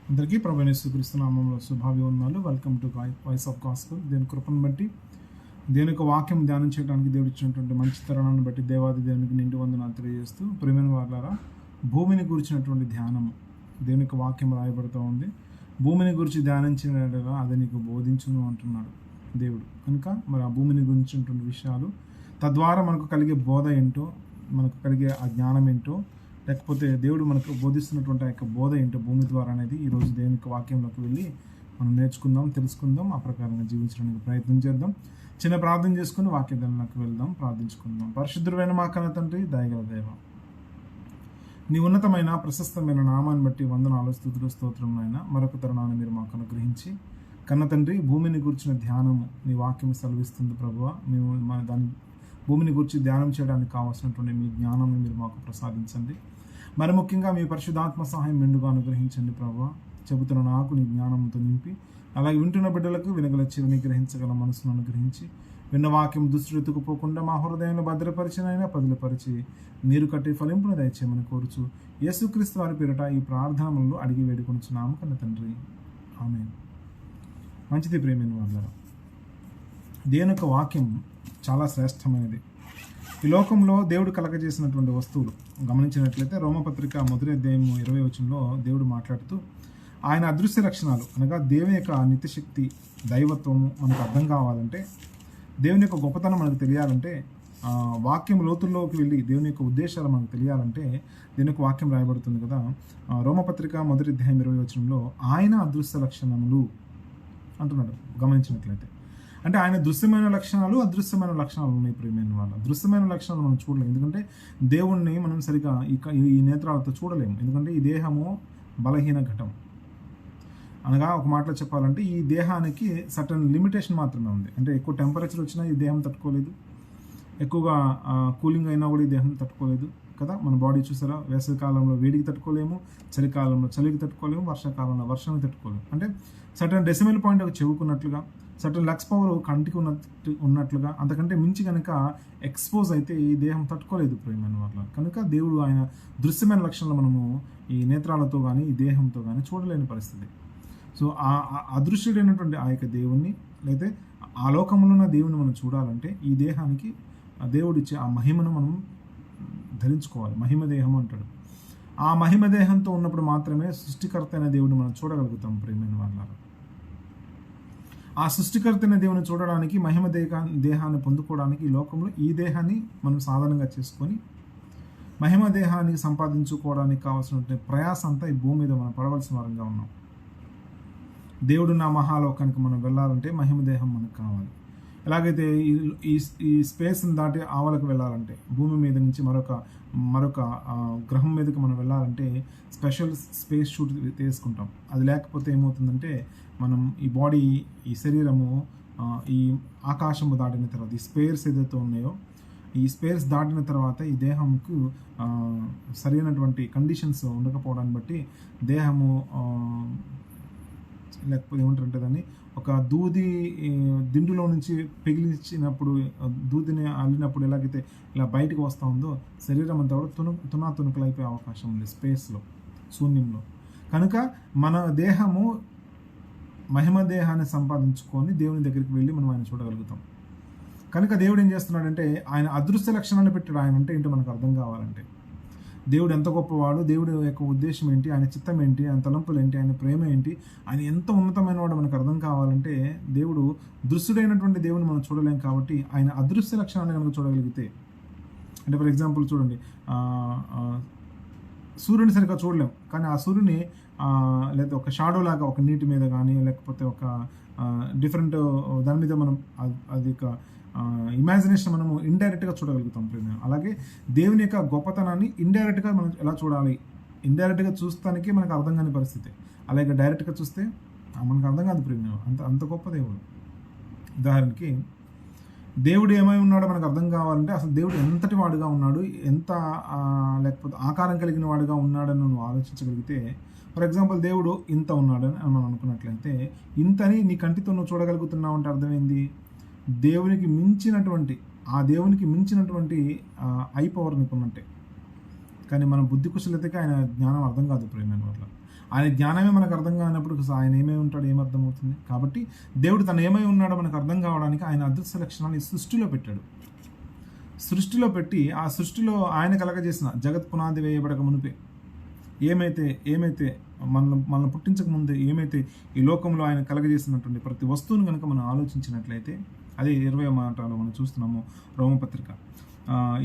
అందరికీ ప్రభువైన యేసుక్రీస్తు నామములో శుభాభివందనాలు. Welcome to voice of gospel. దేవుని కృపను బట్టి, దేవుని యొక్క వాక్యం ధ్యానం చేయడానికి దేవుడు ఇచ్చినటువంటి మంచి తరుణాన్ని బట్టి దేవాది దేవునికి నిండు వందనాలు తెలియజేస్తూ, ప్రియమైన వారులారా, భూమిని గురించినటువంటి ధ్యానము దేవుని యొక్క వాక్యం రాయబడుతూ ఉంది. భూమిని గురించి ధ్యానించిన అది నీకు బోధించును అంటున్నాడు దేవుడు. కనుక మరి ఆ భూమిని గురించినటువంటి విషయాలు, తద్వారా మనకు కలిగే బోధ ఏంటో, మనకు కలిగే ఆ జ్ఞానం ఏంటో, లేకపోతే దేవుడు మనకు బోధిస్తున్నటువంటి ఆ యొక్క బోధ ఏంటో భూమి ద్వారా అనేది ఈరోజు దేవుని యొక్క వాక్యంలోకి వెళ్ళి మనం నేర్చుకుందాం, తెలుసుకుందాం, ఆ ప్రకారంగా జీవించడానికి ప్రయత్నం చేద్దాం. చిన్న ప్రార్థన చేసుకుని వాక్యదానికి వెళ్దాం, ప్రార్థించుకుందాం. పరిశుద్ధుడైన మా కన్న తండ్రి, దయగల దేవ, నీ ఉన్నతమైన ప్రశస్తమైన నామాన్ని బట్టి వందనాలు, స్తుతులు, స్తోత్రం అయినా మరొక తరుణాన్ని మీరు మాకు అనుగ్రహించి, కన్న తండ్రి, భూమిని గురించిన ధ్యానము నీ వాక్యం సెలవిస్తుంది ప్రభువ. మేము దాని భూమిని గురించి ధ్యానం చేయడానికి కావాల్సినటువంటి మీ జ్ఞానాన్ని మీరు మాకు ప్రసాదించండి. మరి ముఖ్యంగా మీ పరిశుద్ధాత్మ సహాయం మెండుగా అనుగ్రహించండి ప్రభువా. చెబుతున్న నాకు నీ జ్ఞానంతో నింపి, అలాగే వింటున్న బిడ్డలకు వినగల చెవిని గ్రహించగల మనసును అనుగ్రహించి, విన్న వాక్యం దుష్టుపోకుండా మా హృదయంలో భద్రపరిచినైనా పదిలపరిచి నీరు కట్టి ఫలింపును దయచేయమని కోరుచు యేసుక్రీస్తు వారి పేరిట ఈ ప్రార్థనలు అడిగి వేడుకొనుచున్నాము కన్న తండ్రి, ఆమేన్. మంచిది ప్రియమైన వాళ్ళారా, దేవుని యొక్క వాక్యం చాలా శ్రేష్టమైనది. ఈ లోకంలో దేవుడు కలగజేసినటువంటి వస్తువులు గమనించినట్లయితే రోమపత్రిక 1వ అధ్యాయం 20వ వచనంలో దేవుడు మాట్లాడుతూ ఆయన అదృశ్య లక్షణాలు అనగా దేవుని యొక్క నిత్యశక్తి, దైవత్వము మనకు అర్థం కావాలంటే, దేవుని యొక్క గొప్పతనం మనకు తెలియాలంటే, వాక్యం లోతుల్లోకి వెళ్ళి దేవుని యొక్క ఉద్దేశాలు మనకు తెలియాలంటే దేవుని యొక్క వాక్యం రాయబడుతుంది కదా. రోమపత్రిక 1వ అధ్యాయం 20వ వచనంలో ఆయన అదృశ్య లక్షణములు అంటున్నాడు. గమనించినట్లయితే అంటే ఆయన దృశ్యమైన లక్షణాలు, అదృశ్యమైన లక్షణాలు ఉన్నాయి ప్రియమైన వాళ్ళ. దృశ్యమైన లక్షణాలు మనం చూడలేము, ఎందుకంటే దేవుణ్ణి మనం సరిగా ఈ నేత్రాలతో చూడలేము. ఎందుకంటే ఈ దేహము బలహీన ఘటం. అనగా ఒక మాటలో చెప్పాలంటే ఈ దేహానికి సర్టన్ లిమిటేషన్ మాత్రమే ఉంది. అంటే ఎక్కువ టెంపరేచర్ వచ్చినా ఈ దేహం తట్టుకోలేదు, ఎక్కువగా కూలింగ్ అయినా కూడా ఈ దేహం తట్టుకోలేదు కదా. మన బాడీ చూసారా, వేసవి కాలంలో వేడికి తట్టుకోలేము, చలికాలంలో చలికి తట్టుకోలేము, వర్షాకాలంలో వర్షానికి తట్టుకోలేము. అంటే సర్టన్ డెసిమల్ పాయింట్ చెవుకున్నట్లుగా, సర్టన్ లక్స్ పవర్ కంటికి ఉన్నట్లుగా, అంతకంటే మించి కనుక ఎక్స్పోజ్ అయితే ఈ దేహం తట్టుకోలేదు ప్రియమైన వాళ్ళ. కనుక దేవుడు ఆయన దృశ్యమైన లక్షణాలు మనము ఈ నేత్రాలతో కానీ ఈ దేహంతో కానీ చూడలేని పరిస్థితి. సో ఆ అదృశ్యుడైనటువంటి ఆ యొక్క దేవుణ్ణి, లేదా ఆ లోకంలో ఉన్న దేవుని మనం చూడాలంటే ఈ దేహానికి దేవుడిచ్చే ఆ మహిమను మనం ధరించుకోవాలి. మహిమ దేహం అంటాడు. ఆ మహిమ దేహంతో ఉన్నప్పుడు మాత్రమే సృష్టికర్త అయిన దేవుడిని మనం చూడగలుగుతాం ప్రియమైన వాళ్ళ. ఆ సృష్టికర్త అయిన దేవుని చూడడానికి, మహిమ దేహాన్ని పొందుకోవడానికి ఈ లోకంలో ఈ దేహాన్ని మనం సాధనంగా చేసుకొని మహిమ దేహాన్ని సంపాదించుకోవడానికి కావాల్సిన ప్రయాసం అంతా ఈ భూమి మీద మనం పడవలసిన వారంగా ఉన్నాం. దేవుడు నా మహాలోకానికి మనం వెళ్ళాలంటే మహిమ దేహం మనకు కావాలి. ఎలాగైతే ఈ స్పేస్ని దాటి ఆవలకు వెళ్ళాలంటే, భూమి మీద నుంచి మరొక గ్రహం మీదకి మనం వెళ్ళాలంటే స్పెషల్ స్పేస్ షూట్ తీసుకుంటాం. అది లేకపోతే ఏమవుతుందంటే మనం ఈ బాడీ, ఈ శరీరము ఈ ఆకాశము దాటిన తర్వాత, ఈ స్పేర్స్ ఏదైతే ఉన్నాయో ఈ స్పేర్స్ దాటిన తర్వాత ఈ దేహంకు సరైనటువంటి కండిషన్స్ ఉండకపోవడాన్ని బట్టి దేహము లేకపోతే ఏమంటారంటే దాన్ని ఒక దూది దిండులో నుంచి పిగిలించినప్పుడు, దూదిని అల్లినప్పుడు ఎలాగైతే ఇలా బయటకు వస్తూ ఉందో శరీరం అంతా కూడా తునాతునకలు అయిపోయే అవకాశం ఉంది స్పేస్లో, శూన్యంలో. కనుక మన దేహము మహిమ దేహాన్ని సంపాదించుకొని దేవుని దగ్గరికి వెళ్ళి మనం ఆయన చూడగలుగుతాం. కనుక దేవుడు ఏం చేస్తున్నాడంటే ఆయన అదృశ్య లక్షణాన్ని పెట్టాడు. ఆయన అంటే ఏంటో మనకు అర్థం కావాలంటే, దేవుడు ఎంత గొప్పవాడు, దేవుడి యొక్క ఉద్దేశం ఏంటి, ఆయన చిత్తం ఏంటి, ఆయన తలంపులు ఏంటి, ఆయన ప్రేమ ఏంటి, ఆయన ఎంత ఉన్నతమైన వాడు మనకు అర్థం కావాలంటే దేవుడు దృశ్యుడైనటువంటి దేవుని మనం చూడలేం. కాబట్టి ఆయన అదృశ్య లక్షణాన్ని కనుక చూడగలిగితే, అంటే ఫర్ ఎగ్జాంపుల్ చూడండి, సూర్యుని సరిగ్గా చూడలేం, కానీ ఆ సూర్యుని లేదా ఒక షాడో లాగా ఒక నీటి మీద కానీ లేకపోతే ఒక డిఫరెంట్ దాని మీద మనం అది ఒక ఇమాజినేషన్ మనము ఇండైరెక్ట్గా చూడగలుగుతాం ప్రేమ. అలాగే దేవుని యొక్క గొప్పతనాన్ని ఇండైరెక్ట్గా మనం ఎలా చూడాలి, ఇండైరెక్ట్గా చూస్తానికి మనకు అర్థం కాని పరిస్థితి. అలాగే డైరెక్ట్గా చూస్తే మనకు అర్థం కాదు ప్రేమ. అంత గొప్ప దేవుడు. ఉదాహరణకి దేవుడు ఏమై ఉన్నాడో మనకు అర్థం కావాలంటే అసలు దేవుడు ఎంతటి వాడుగా ఉన్నాడు, ఎంత లేకపోతే ఆకారం కలిగిన వాడుగా ఉన్నాడని నువ్వు ఆలోచించగలిగితే, ఫర్ ఎగ్జాంపుల్ దేవుడు ఇంత ఉన్నాడని మనం అనుకున్నట్లయితే, ఇంతని నీ కంటితో నువ్వు చూడగలుగుతున్నావు అంటే అర్థమైంది దేవునికి మించినటువంటి ఐ పవర్ నీకు ఉన్నట్టే. కానీ మన బుద్ధి కుశలతకి ఆయన జ్ఞానం అర్థం కాదు ప్రేమైన వల్ల. ఆయన జ్ఞానమే మనకు అర్థం కానప్పుడు ఆయన ఏమై ఉంటాడు, ఏమర్థమవుతుంది? కాబట్టి దేవుడు తను ఏమై ఉన్నాడో మనకు అర్థం కావడానికి ఆయన అదృశ్య లక్షణాన్ని సృష్టిలో పెట్టాడు. సృష్టిలో పెట్టి ఆ సృష్టిలో ఆయన కలగజేసిన జగత్ పునాది వేయబడక మునిపే ఏమైతే మనల్ని పుట్టించక ముందే ఏమైతే ఈ లోకంలో ఆయన కలగజేసినటువంటి ప్రతి వస్తువును కనుక మనం ఆలోచించినట్లయితే, అదే 20వ మాటలో మనం చూస్తున్నాము రోమపత్రిక.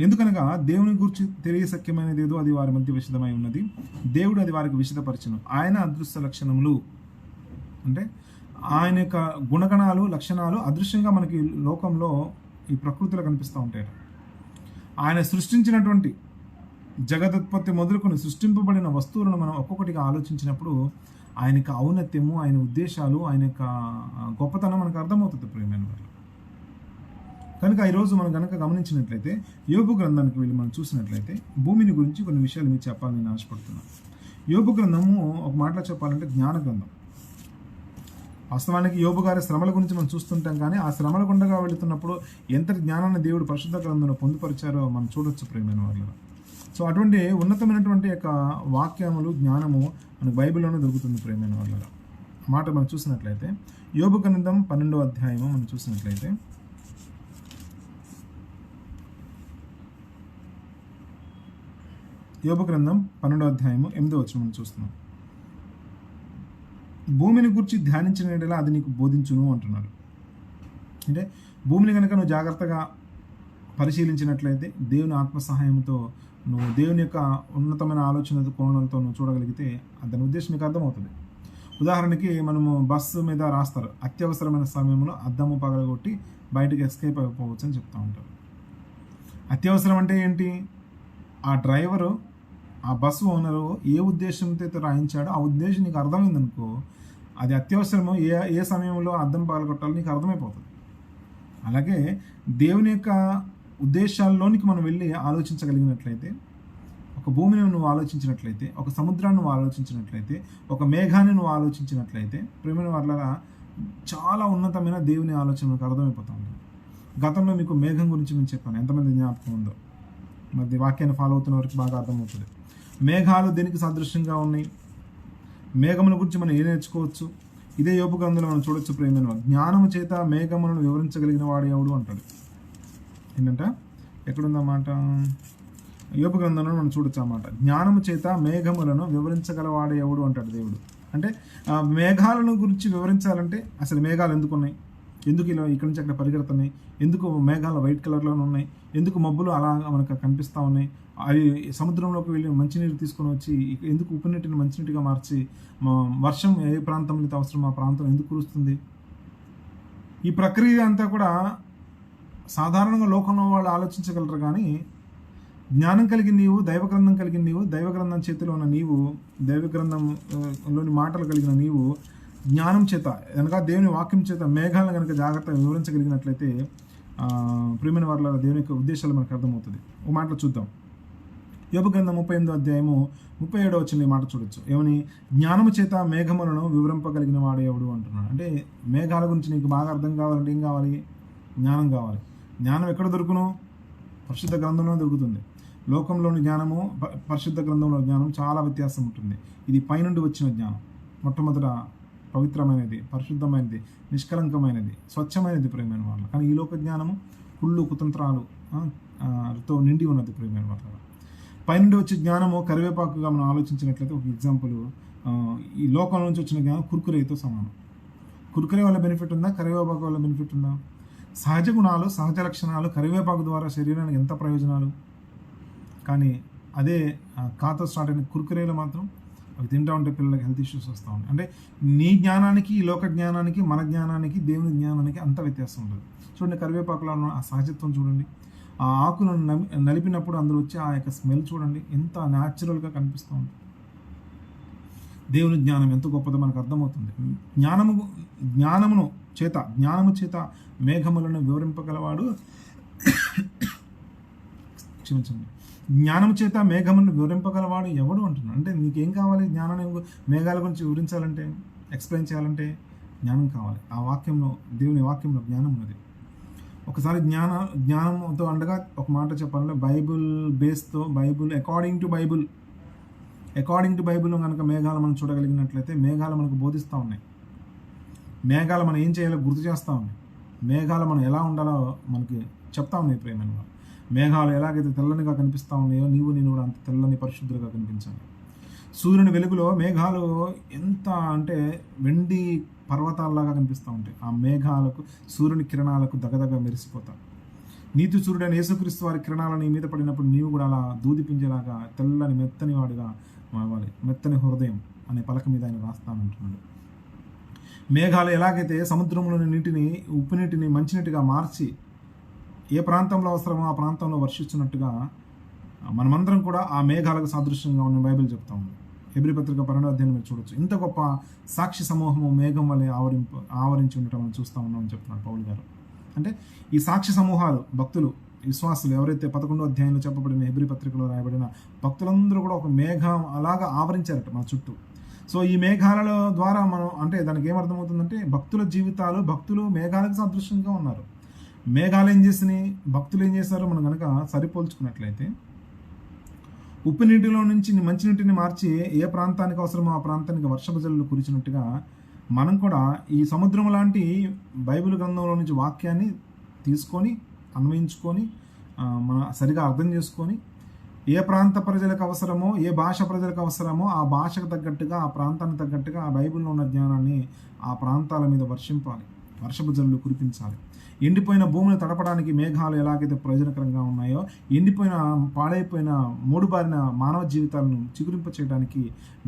ఎందుకనగా దేవుని గురించి తెలియశక్యమైనది ఏదో అది వారి మధ్య విషదమై ఉన్నది, దేవుడు అది వారికి విషదపరచును. ఆయన అదృశ్య లక్షణములు అంటే ఆయన యొక్క గుణగణాలు, లక్షణాలు అదృశ్యంగా మనకి లోకంలో ఈ ప్రకృతిలో కనిపిస్తూ ఉంటాయి. ఆయన సృష్టించినటువంటి జగదుత్పత్తి మొదలుకొని సృష్టింపబడిన వస్తువులను మనం ఒక్కొక్కటిగా ఆలోచించినప్పుడు ఆయన యొక్క ఔన్నత్యము, ఆయన ఉద్దేశాలు, ఆయన యొక్క గొప్పతనం మనకు అర్థమవుతుంది ప్రియమైన వాళ్ళు. కనుక ఈరోజు మనం కనుక గమనించినట్లయితే యోబు గ్రంథానికి వెళ్ళి మనం చూసినట్లయితే భూమిని గురించి కొన్ని విషయాలు మీకు చెప్పాలని నేను ఆశపడుతున్నాను. యోబు గ్రంథము ఒక మాటలో చెప్పాలంటే జ్ఞాన గ్రంథం. వాస్తవానికి యోబు గారి శ్రమల గురించి మనం చూస్తుంటాం, కానీ ఆ శ్రమల గుండగా వెళుతున్నప్పుడు ఎంత జ్ఞానాన్ని దేవుడు పరిశుద్ధ గ్రంథంలో పొందుపరిచారో మనం చూడొచ్చు ప్రియమైన వాళ్ళు. సో అటువంటి ఉన్నతమైనటువంటి యొక్క వాక్యములు, జ్ఞానము మనకు బైబిల్లోనే దొరుకుతుంది ప్రియమైన వాళ్ళ. మాట మనం చూసినట్లయితే యోబు గ్రంథం 12వ అధ్యాయము మనం చూసినట్లయితే యోబు గ్రంథం 12వ అధ్యాయము 8వ వచనం మనం చూస్తున్నాం. భూమిని గురించి ధ్యానించిన యెడల అది నీకు బోధించును అంటున్నాడు. అంటే భూమిని కనుక నువ్వు జాగ్రత్తగా పరిశీలించినట్లయితే, దేవుని ఆత్మ సహాయంతో నువ్వు దేవుని యొక్క ఉన్నతమైన ఆలోచన కోణంతో నువ్వు చూడగలిగితే దాని ఉద్దేశం నీకు అర్థమవుతుంది. ఉదాహరణకి మనము బస్సు మీద రాస్తారు, అత్యవసరమైన సమయంలో అద్దము పగలగొట్టి బయటకు ఎస్కేప్ అయిపోవచ్చు అని చెప్తూ ఉంటారు. అత్యవసరం అంటే ఏంటి? ఆ డ్రైవరు, ఆ బస్సు ఓనరు ఏ ఉద్దేశంతో అయితే రాయించాడో ఆ ఉద్దేశం నీకు అర్థమైందనుకో, అది అత్యవసరము, ఏ సమయంలో అద్దం పగలగొట్టాలో నీకు అర్థమైపోతుంది. అలాగే దేవుని యొక్క ఉద్దేశాల్లోనికి మనం వెళ్ళి ఆలోచించగలిగినట్లయితే, ఒక భూమిని నువ్వు ఆలోచించినట్లయితే, ఒక సముద్రాన్ని నువ్వు ఆలోచించినట్లయితే, ఒక మేఘాన్ని నువ్వు ఆలోచించినట్లయితే, ప్రేమైన వాళ్ళ చాలా ఉన్నతమైన దేవుని ఆలోచన మనకు అర్థమైపోతుంది. గతంలో మీకు మేఘం గురించి నేను చెప్పాను, ఎంతమంది జ్ఞాపకం ఉందో, మరి వాక్యాన్ని ఫాలో అవుతున్న వరకు బాగా అర్థమవుతుంది. మేఘాలు దేనికి సాదృశ్యంగా ఉన్నాయి? మేఘముల గురించి మనం ఏం నేర్చుకోవచ్చు? ఇదే యోబు గ్రంథంలో మనం చూడొచ్చు ప్రేమైన వాళ్ళు. జ్ఞానము చేత మేఘములను వివరించగలిగిన వాడు ఎవడు అంటాడు. ఏంటంట? ఎక్కడుందన్నమాట? యోబు గ్రంథంలో మనం చూడొచ్చు అన్నమాట. జ్ఞానము చేత మేఘములను వివరించగలవాడు ఎవడు అంటాడు దేవుడు. అంటే మేఘాలను గురించి వివరించాలంటే అసలు మేఘాలు ఎందుకు ఉన్నాయి, ఎందుకు ఇలా ఇక్కడి నుంచి అక్కడ పరిగెడుతున్నాయి, ఎందుకు మేఘాలు వైట్ కలర్లోనే ఉన్నాయి, ఎందుకు మబ్బులు అలా మనకు కనిపిస్తూ ఉన్నాయి, అవి సముద్రంలోకి వెళ్ళి మంచినీరు తీసుకొని వచ్చి ఎందుకు ఉప్పు నీటిని మంచినీటిగా మార్చి వర్షం ఏ ప్రాంతంలో అయితే అవసరం ఆ ప్రాంతం ఎందుకు కురుస్తుంది? ఈ ప్రక్రియ అంతా కూడా సాధారణంగా లోకంలో వాళ్ళు ఆలోచించగలరు, కానీ జ్ఞానం కలిగిన నీవు, దైవగ్రంథం కలిగిన నీవు, దైవగ్రంథం చేతిలో ఉన్న నీవు, దైవగ్రంథంలోని మాటలు కలిగిన నీవు జ్ఞానం చేత కనుక దేవుని వాక్యం చేత మేఘాలను కనుక జాగ్రత్తగా వివరించగలిగినట్లయితే ప్రియమైన వాళ్ళ దేవుని యొక్క ఉద్దేశాలు మనకు అర్థమవుతుంది. ఒక మాటలో చూద్దాం. యోబు గ్రంథం 38వ అధ్యాయము 37వ వచనం ఈ మాట చూడొచ్చు. ఏమని? జ్ఞానము చేత మేఘములను వివరింపగలిగిన వాడు ఎవడు అంటున్నాడు. అంటే మేఘాల గురించి నీకు బాగా అర్థం కావాలంటే ఏం కావాలి? జ్ఞానం కావాలి. జ్ఞానం ఎక్కడ దొరుకును? పరిశుద్ధ గ్రంథంలో దొరుకుతుంది. లోకంలోని జ్ఞానము, పరిశుద్ధ గ్రంథంలో జ్ఞానం చాలా వ్యత్యాసం ఉంటుంది. ఇది పైనుండి వచ్చిన జ్ఞానం, మొట్టమొదట పవిత్రమైనది, పరిశుద్ధమైనది, నిష్కలంకమైనది, స్వచ్ఛమైనది ప్రేమైన వాళ్ళు. కానీ ఈ లోక జ్ఞానము కుళ్ళు, కుతంత్రాలతో నిండి ఉన్నది ప్రేమైన వాళ్ళ. పైనుండి వచ్చే జ్ఞానము కరివేపాకుగా మనం ఆలోచించినట్లయితే, ఒక ఎగ్జాంపుల్, ఈ లోకం నుంచి వచ్చిన జ్ఞానం కుర్కురేతో సమానం. కుర్కురే వల్ల బెనిఫిట్ ఉందా? కరివేపాకు వల్ల బెనిఫిట్ ఉందా? సహజ గుణాలు, సహజ లక్షణాలు కరివేపాకు ద్వారా శరీరానికి ఎంత ప్రయోజనాలు, కానీ అదే కాతో స్టార్ట్ అయిన కుర్కురేలు మాత్రం అవి తింటూ ఉంటే పిల్లలకి హెల్త్ ఇష్యూస్ వస్తూ ఉంటాయి. అంటే నీ జ్ఞానానికి, ఈ లోక జ్ఞానానికి, మన జ్ఞానానికి, దేవుని జ్ఞానానికి అంత వ్యత్యాసం ఉంటుంది. చూడండి, కరివేపాకులో ఉన్న ఆ సహజత్వం చూడండి, ఆ ఆకులను నలిపినప్పుడు అందులో వచ్చే ఆ యొక్క స్మెల్ చూడండి, ఎంత న్యాచురల్గా కనిపిస్తూ ఉంటుంది. దేవుని జ్ఞానం ఎంత గొప్పదో మనకు అర్థమవుతుంది. జ్ఞానము చేత మేఘములను వివరింపగలవాడు, క్షమించండి, జ్ఞానము చేత మేఘములను వివరింపగలవాడు ఎవడు అంటున్నాడు. అంటే నీకేం కావాలి? జ్ఞానాన్ని, మేఘాల గురించి వివరించాలంటే, ఎక్స్ప్లెయిన్ చేయాలంటే జ్ఞానం కావాలి. ఆ వాక్యంలో, దేవుని వాక్యంలో జ్ఞానం ఉన్నది. ఒకసారి జ్ఞానంతో అండగా ఒక మాట చెప్పాలంటే, బైబుల్ బేస్తో, bible according to bible according to బైబిల్లో కనుక మేఘాలు మనం చూడగలిగినట్లయితే మేఘాలు మనకు బోధిస్తూ ఉన్నాయి. మేఘాలు మనం ఏం చేయాలో గుర్తు చేస్తూ ఉన్నాయి. మేఘాలు మనం ఎలా ఉండాలో మనకి చెప్తా ఉన్నాయి. ప్రేమైన వాళ్ళు, మేఘాలు ఎలాగైతే తెల్లనిగా కనిపిస్తూ ఉన్నాయో నేను కూడా అంత తెల్లని పరిశుద్ధులుగా కనిపించాలి. సూర్యుని వెలుగులో మేఘాలు ఎంత అంటే వెండి పర్వతాల్లాగా కనిపిస్తూ ఉంటాయి. ఆ మేఘాలకు సూర్యుని కిరణాలకు దగదగ మెరిసిపోతాయి. నీతి సూర్యుడైన యేసుక్రీస్తు వారి కిరణాలు నీ మీద పడినప్పుడు నీవు కూడా అలా దూదిపించేలాగా తెల్లని మెత్తని వాడిగా మారాలి. మెత్తని హృదయం అనే పలక మీద ఆయన రాస్తానంటున్నాడు. మేఘాలు ఎలాగైతే సముద్రంలోని నీటిని ఉప్పు నీటిని మంచినీటిగా మార్చి ఏ ప్రాంతంలో అవసరమో ఆ ప్రాంతంలో వర్షిస్తున్నట్టుగా మనమందరం కూడా ఆ మేఘాలకు సాదృశ్యంగా ఉన్న బైబిల్ చెప్తా ఉంది. హెబ్రీ పత్రిక 12వ అధ్యాయం మీరు చూడొచ్చు. ఇంత గొప్ప సాక్షి సమూహము మేఘం వల్లే ఆవరించి ఉండటం మనం చూస్తూ ఉన్నామని చెప్తున్నాడు పౌలు గారు. అంటే ఈ సాక్షి సమూహాలు భక్తులు, విశ్వాసులు ఎవరైతే 11వ అధ్యాయంలో చెప్పబడిన హెబ్రీ పత్రికలో రాయబడిన భక్తులందరూ కూడా ఒక మేఘం అలాగా ఆవరించారట మన చుట్టూ. సో ఈ మేఘాల ద్వారా మనం అంటే దానికి ఏమర్థమవుతుందంటే భక్తుల జీవితాలు, భక్తులు మేఘాలకు సాదృశ్యంగా ఉన్నారు. మేఘాలు ఏం చేసినాయి, భక్తులు ఏం చేశారో మనం కనుక సరిపోల్చుకున్నట్లయితే ఉప్పు నీటిలో నుంచి మంచినీటిని మార్చి ఏ ప్రాంతానికి అవసరమో ఆ ప్రాంతానికి వర్షపు జల్లులు కురిచినట్టుగా మనం కూడా ఈ సముద్రం లాంటి బైబిల్ గ్రంథంలో నుంచి వాక్యాన్ని తీసుకొని అన్వయించుకొని మన సరిగా అర్థం చేసుకొని ఏ ప్రాంత ప్రజలకు అవసరమో, ఏ భాష ప్రజలకు అవసరమో ఆ భాషకు తగ్గట్టుగా, ఆ ప్రాంతానికి తగ్గట్టుగా ఆ బైబిల్లో ఉన్న జ్ఞానాన్ని ఆ ప్రాంతాల మీద వర్షింపాలి, వర్షపు జల్లులు కురిపించాలి. ఎండిపోయిన భూమిని తడపడానికి మేఘాలు ఎలాగైతే ప్రయోజనకరంగా ఉన్నాయో, ఎండిపోయిన పాడైపోయిన మూడుబారిన మానవ జీవితాలను చిగురింప చేయడానికి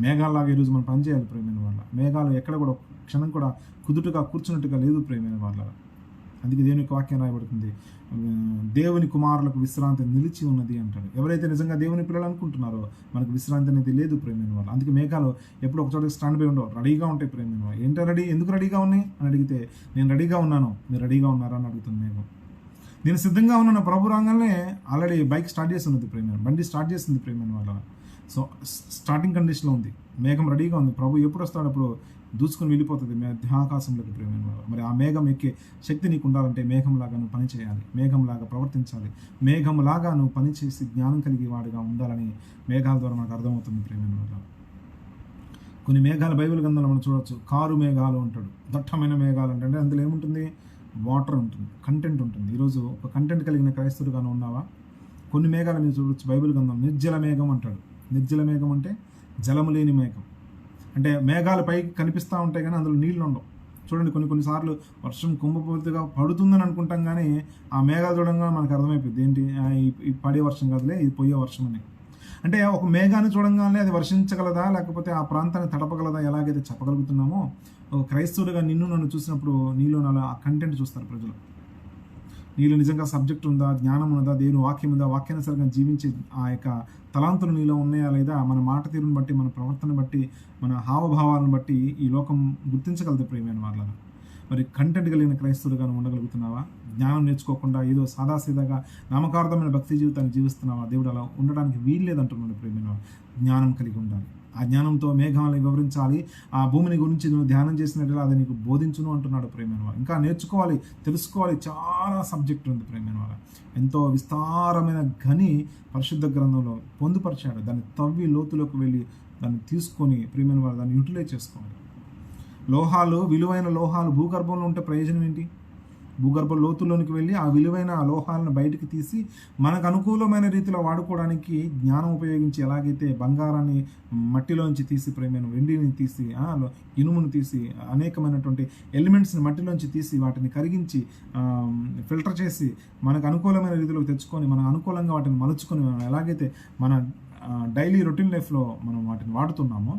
మేఘాలలాగా ఈరోజు మనం పనిచేయాలి. ప్రేమైన వాళ్ళ మేఘాలు ఎక్కడ కూడా క్షణం కూడా కుదుటగా కూర్చున్నట్టుగా లేదు ప్రేమైన వాళ్ళ. అందుకే దేవుని యొక్క వాక్యం రాయబడుతుంది, దేవుని కుమారులకు విశ్రాంతి నిలిచి ఉన్నది అంటాడు. ఎవరైతే నిజంగా దేవుని పిల్లలు అనుకుంటున్నారో మనకు విశ్రాంతి అనేది లేదు ప్రేమైన వాళ్ళు. అందుకే మేఘాలు ఎప్పుడు ఒక చోట స్టాండ్ బై ఉండవు, రెడీగా ఉంటాయి ప్రేమైన వాళ్ళు. ఏంటో రెడీ, ఎందుకు రెడీగా ఉన్నాయి అని అడిగితే నేను రెడీగా ఉన్నాను, మీరు రెడీగా ఉన్నారా అని అడుగుతుంది మేఘం. నేను సిద్ధంగా ఉన్నాను, ప్రభు రాగానే ఆల్రెడీ బైక్ స్టార్ట్ చేసి ఉన్నది ప్రేమైన, బండి స్టార్ట్ చేసింది ప్రేమైన వాళ్ళ. సో స్టార్టింగ్ కండిషన్లో ఉంది, మేఘం రెడీగా ఉంది. ప్రభు ఎప్పుడు వస్తాడు అప్పుడు దూసుకొని వెళ్ళిపోతుంది మధ్యాకాశంలోకి ప్రేమైన వాళ్ళు. మరి ఆ మేఘం ఎక్కే శక్తి నీకు ఉండాలంటే మేఘంలాగా నువ్వు పని చేయాలి, మేఘంలాగా ప్రవర్తించాలి, మేఘంలాగా నువ్వు పని చేసి జ్ఞానం కలిగే వాడిగా ఉండాలని మేఘాల ద్వారా మనకు అర్థమవుతుంది ప్రేమైన వాళ్ళ. కొన్ని మేఘాలు బైబిల్ గ్రంథంలో మనం చూడవచ్చు. కారు మేఘాలు అంటాడు, దట్టమైన మేఘాలు అంటే అందులో ఏముంటుంది, వాటర్ ఉంటుంది, కంటెంట్ ఉంటుంది. ఈరోజు ఒక కంటెంట్ కలిగిన క్రైస్తవుడుగాను ఉన్నావా? కొన్ని మేఘాలు మీరు చూడవచ్చు బైబిల్ గ్రంథం. నిర్జల మేఘం అంటాడు. నిర్జల మేఘం అంటే జలము లేని మేఘం. అంటే మేఘాలు పైకి కనిపిస్తూ ఉంటాయి కానీ అందులో నీళ్ళు ఉండవు. చూడండి, కొన్నిసార్లు వర్షం కుంభపోతుగా పడుతుందని అనుకుంటాం కానీ ఆ మేఘాలు చూడంగానే మనకు అర్థమైపోయింది ఏంటి, ఈ పడే వర్షం కాదులే, ఇది పోయే వర్షం అని. అంటే ఒక మేఘాన్ని చూడంగానే అది వర్షించగలదా లేకపోతే ఆ ప్రాంతాన్ని తడపగలదా ఎలాగైతే చెప్పగలుగుతున్నామో, ఒక క్రైస్తవుడిగా నన్ను చూసినప్పుడు నీలో అలా ఆ కంటెంట్ చూస్తారు ప్రజలు. నీలో నిజంగా సబ్జెక్ట్ ఉందా, జ్ఞానం ఉన్నదా, దేవుని వాక్యం ఉందా, వాక్యానుసారంగా జీవించే ఆ యొక్క తలాంతులు నీలో ఉన్నాయా లేదా, మన మాట తీరుని బట్టి, మన ప్రవర్తన బట్టి, మన హావభావాలను బట్టి ఈ లోకం గుర్తించగలదు ప్రేమైన వాళ్ళ. మరి కంటెంట్ కలిగిన క్రైస్తవులుగా ఉండగలుగుతున్నావా? జ్ఞానం నేర్చుకోకుండా ఏదో సాదాసీదాగా నామకార్థమైన భక్తి జీవితాన్ని జీవిస్తున్నావా? దేవుడు అలా ఉండడానికి వీల్లేదంటున్నాడు ప్రేమైన. జ్ఞానం కలిగి ఉండాలి. ఆ జ్ఞానంతో మేఘాలను వివరించాలి. ఆ భూమిని గురించి నువ్వు ధ్యానం చేసినట్లా అది నీకు బోధించును అంటున్నాడు ప్రేమైన వాళ్ళ. ఇంకా నేర్చుకోవాలి, తెలుసుకోవాలి, చాలా సబ్జెక్ట్ ఉంది ప్రేమైన వాళ్ళ. ఎంతో విస్తారమైన గని పరిశుద్ధ గ్రంథంలో పొందుపరిచాడు. దాన్ని తవ్వి లోతులోకి వెళ్ళి దాన్ని తీసుకొని ప్రేమైన వాళ్ళ దాన్ని యూటిలైజ్ చేసుకోవాలి. లోహాలు, విలువైన లోహాలు భూగర్భంలో ఉంటే ప్రయోజనం ఏంటి? భూగర్భ లోతుల్లోనికి వెళ్ళి ఆ విలువైన లోహాలను బయటికి తీసి మనకు అనుకూలమైన రీతిలో వాడుకోవడానికి జ్ఞానం ఉపయోగించి, ఎలాగైతే బంగారాన్ని మట్టిలోంచి తీసి, ప్రేమైన వెండిని తీసి, ఇనుమును తీసి, అనేకమైనటువంటి ఎలిమెంట్స్ని మట్టిలోంచి తీసి వాటిని కరిగించి ఫిల్టర్ చేసి మనకు అనుకూలమైన రీతిలో తెచ్చుకొని మనం అనుకూలంగా వాటిని మలుచుకొని మనం ఎలాగైతే మన డైలీ రొటీన్ లైఫ్లో మనం వాటిని వాడుతున్నామో,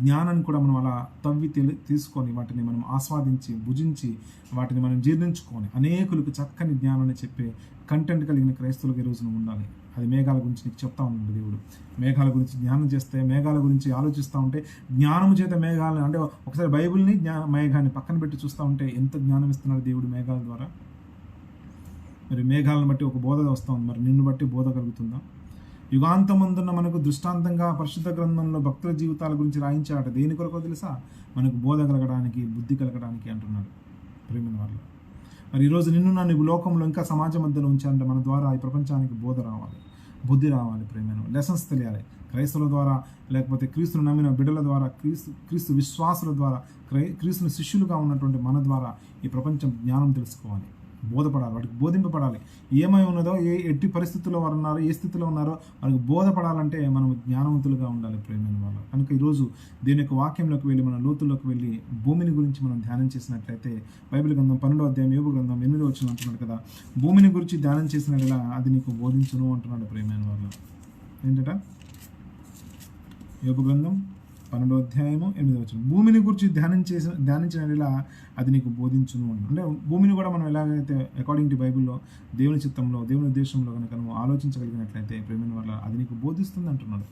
జ్ఞానాన్ని కూడా మనం అలా తవ్వి తీసుకొని వాటిని మనం ఆస్వాదించి, భుజించి, వాటిని మనం జీర్ణించుకొని అనేకులకు చక్కని జ్ఞానాన్ని చెప్పే కంటెంట్ కలిగిన క్రైస్తవులకు ఈ రోజున ఉండాలి. అది మేఘాల గురించి నీకు చెప్తా ఉన్నాడు దేవుడు. మేఘాల గురించి జ్ఞానం చేస్తే, మేఘాల గురించి ఆలోచిస్తూ ఉంటే, జ్ఞానం చేత మేఘాలను అంటే ఒకసారి బైబిల్ని మేఘాన్ని పక్కన పెట్టి చూస్తూ ఉంటే ఎంత జ్ఞానం ఇస్తున్నాడు దేవుడు మేఘాల ద్వారా. మరి మేఘాలను బట్టి ఒక బోధ వస్తూ ఉంది, మరి నిన్ను బట్టి బోధ కలుగుతుందా? యుగాంతమందున్న మనకు దృష్టాంతంగా పరిశుద్ధ గ్రంథంలో భక్తుల జీవితాల గురించి రాయించాట. దేని కొరకు తెలుసా? మనకు బోధ కలగడానికి, బుద్ధి కలగడానికి అంటున్నాడు ప్రేమైన వాళ్ళు. మరి ఈరోజు నన్ను లోకంలో ఇంకా సమాజ మధ్యలో ఉంచాలంటే మన ద్వారా ఈ ప్రపంచానికి బోధ రావాలి. బుద్ధి రావాలి, ప్రేమైన లెసన్స్ తెలియాలి. క్రైస్తవుల ద్వారా, లేకపోతే క్రీస్తును నమ్మిన బిడ్డల ద్వారా, క్రీస్తు విశ్వాసుల ద్వారా, క్రీస్తుని శిష్యులుగా ఉన్నటువంటి మన ద్వారా ఈ ప్రపంచం జ్ఞానం తెలుసుకోవాలి, బోధపడాలి, వాటికి బోధింపబడాలి. ఏమై ఉన్నదో, ఎట్టి పరిస్థితుల్లో వారు ఉన్నారో, ఏ స్థితిలో ఉన్నారో వారికి బోధపడాలంటే మనం జ్ఞానవంతులుగా ఉండాలి, ప్రేమైన వాళ్ళు. కనుక ఈరోజు దీని యొక్క వాక్యంలోకి వెళ్ళి, మన లోతుల్లోకి వెళ్ళి భూమిని గురించి మనం ధ్యానం చేసినట్లయితే, బైబిల్ గ్రంథం 12వ అధ్యాయం యోబు గ్రంథం 8వ వచనం అంటున్నాడు కదా, భూమిని గురించి ధ్యానం చేసినట్లా అది నీకు బోధించును అంటున్నాడు, ప్రేమైన వాళ్ళు. ఏంటట? యోబు గ్రంథం 12వ అధ్యాయము 8వ వచనం, భూమిని గురించి ధ్యానించిన అది నీకు బోధించును అంటే భూమిని కూడా మనం ఎలాగైతే అకార్డింగ్ టు బైబిల్లో దేవుని చిత్తంలో, దేవుని ఉద్దేశంలో కనుక నువ్వు ఆలోచించగలిగినట్లయితే, ప్రేమైన వల్ల అది నీకు బోధిస్తుంది అంటున్నాడు.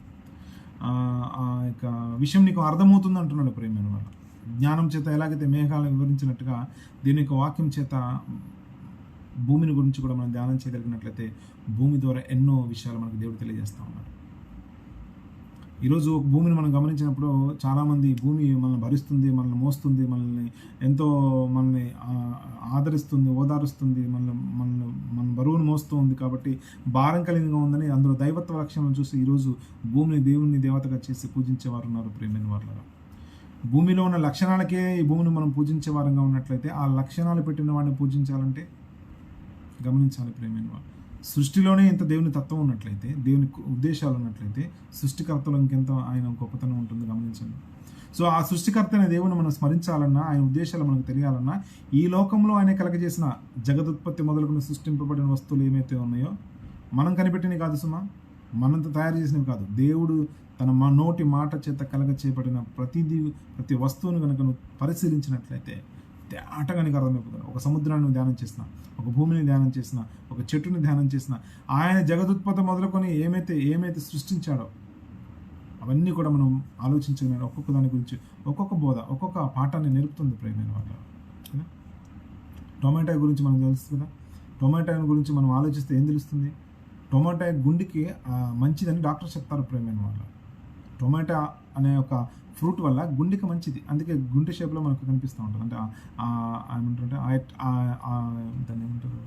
ఆ యొక్క విషయం నీకు అర్థమవుతుంది అంటున్నాడు, ప్రేమైన వల్ల. జ్ఞానం చేత ఎలాగైతే మేఘాలను వివరించినట్టుగా దీని యొక్క వాక్యం చేత భూమిని గురించి కూడా మనం ధ్యానం చేయగలిగినట్లయితే భూమి ద్వారా ఎన్నో విషయాలు మనకు దేవుడు తెలియజేస్తూ ఉన్నాడు. ఈరోజు భూమిని మనం గమనించినప్పుడు చాలామంది భూమి మనల్ని భరిస్తుంది, మనల్ని మోస్తుంది, మనల్ని ఆదరిస్తుంది, ఓదారుస్తుంది, మన బరువును మోస్తూ ఉంది కాబట్టి భారం కలిగిగా ఉందని అందులో దైవత్వ లక్షణాలను చూసి ఈరోజు భూమిని దేవుని దేవతగా చేసి పూజించేవారు ఉన్నారు, ప్రేమైన వారులారా. భూమిలో ఉన్న లక్షణాలకే ఈ భూమిని మనం పూజించే వారంగా ఉన్నట్లయితే ఆ లక్షణాలు పెట్టిన వాడిని పూజించాలంటే గమనించాలి, ప్రేమైన వారు. సృష్టిలోనే ఇంత దేవుని తత్వం ఉన్నట్లయితే, దేవుని ఉద్దేశాలు ఉన్నట్లయితే సృష్టికర్తలో ఇంకెంత ఆయన గొప్పతనం ఉంటుంది, గమనించండి. సో ఆ సృష్టికర్త అనే దేవుని మనం స్మరించాలన్నా, ఆయన ఉద్దేశాలు మనకు తెలియాలన్నా, ఈ లోకంలో ఆయన కలగజేసిన జగదుత్పత్తి మొదలుకుని సృష్టింపబడిన వస్తువులు ఏమైతే ఉన్నాయో మనం కనిపెట్టినవి కాదు సుమా, మనంతా తయారు చేసినవి కాదు. దేవుడు తన నోటి మాట చేత చేపట్టిన ప్రతి వస్తువును కనుక నువ్వు పరిశీలించినట్లయితే తేటగా నీకు అర్థమైపోతుంది. ఒక సముద్రాన్ని ధ్యానం చేసిన, ఒక భూమిని ధ్యానం చేసిన, ఒక చెట్టుని ధ్యానం చేసిన, ఆయన జగదుత్పత్తి మొదలుకొని ఏమైతే సృష్టించాడో అవన్నీ కూడా మనం ఆలోచించగలిగిన ఒక్కొక్క దాని గురించి ఒక్కొక్క బోధ, ఒక్కొక్క పాఠాన్ని నేర్పుతుంది, ప్రేమైన వాళ్ళ. టొమాటో గురించి మనకు తెలుస్తుంది కదా. టొమాటో గురించి మనం ఆలోచిస్తే ఏం తెలుస్తుంది? టొమాటో గుండెకి మంచిదని డాక్టర్ చెప్తారు, ప్రేమైన వాళ్ళ. టొమాటో అనే ఒక ఫ్రూట్ వల్ల గుండెకి మంచిది, అందుకే గుండె షేప్లో మనకు కనిపిస్తూ ఉంటుంది. అంటే ఏమంటారంటే దాన్ని ఏమంటారు,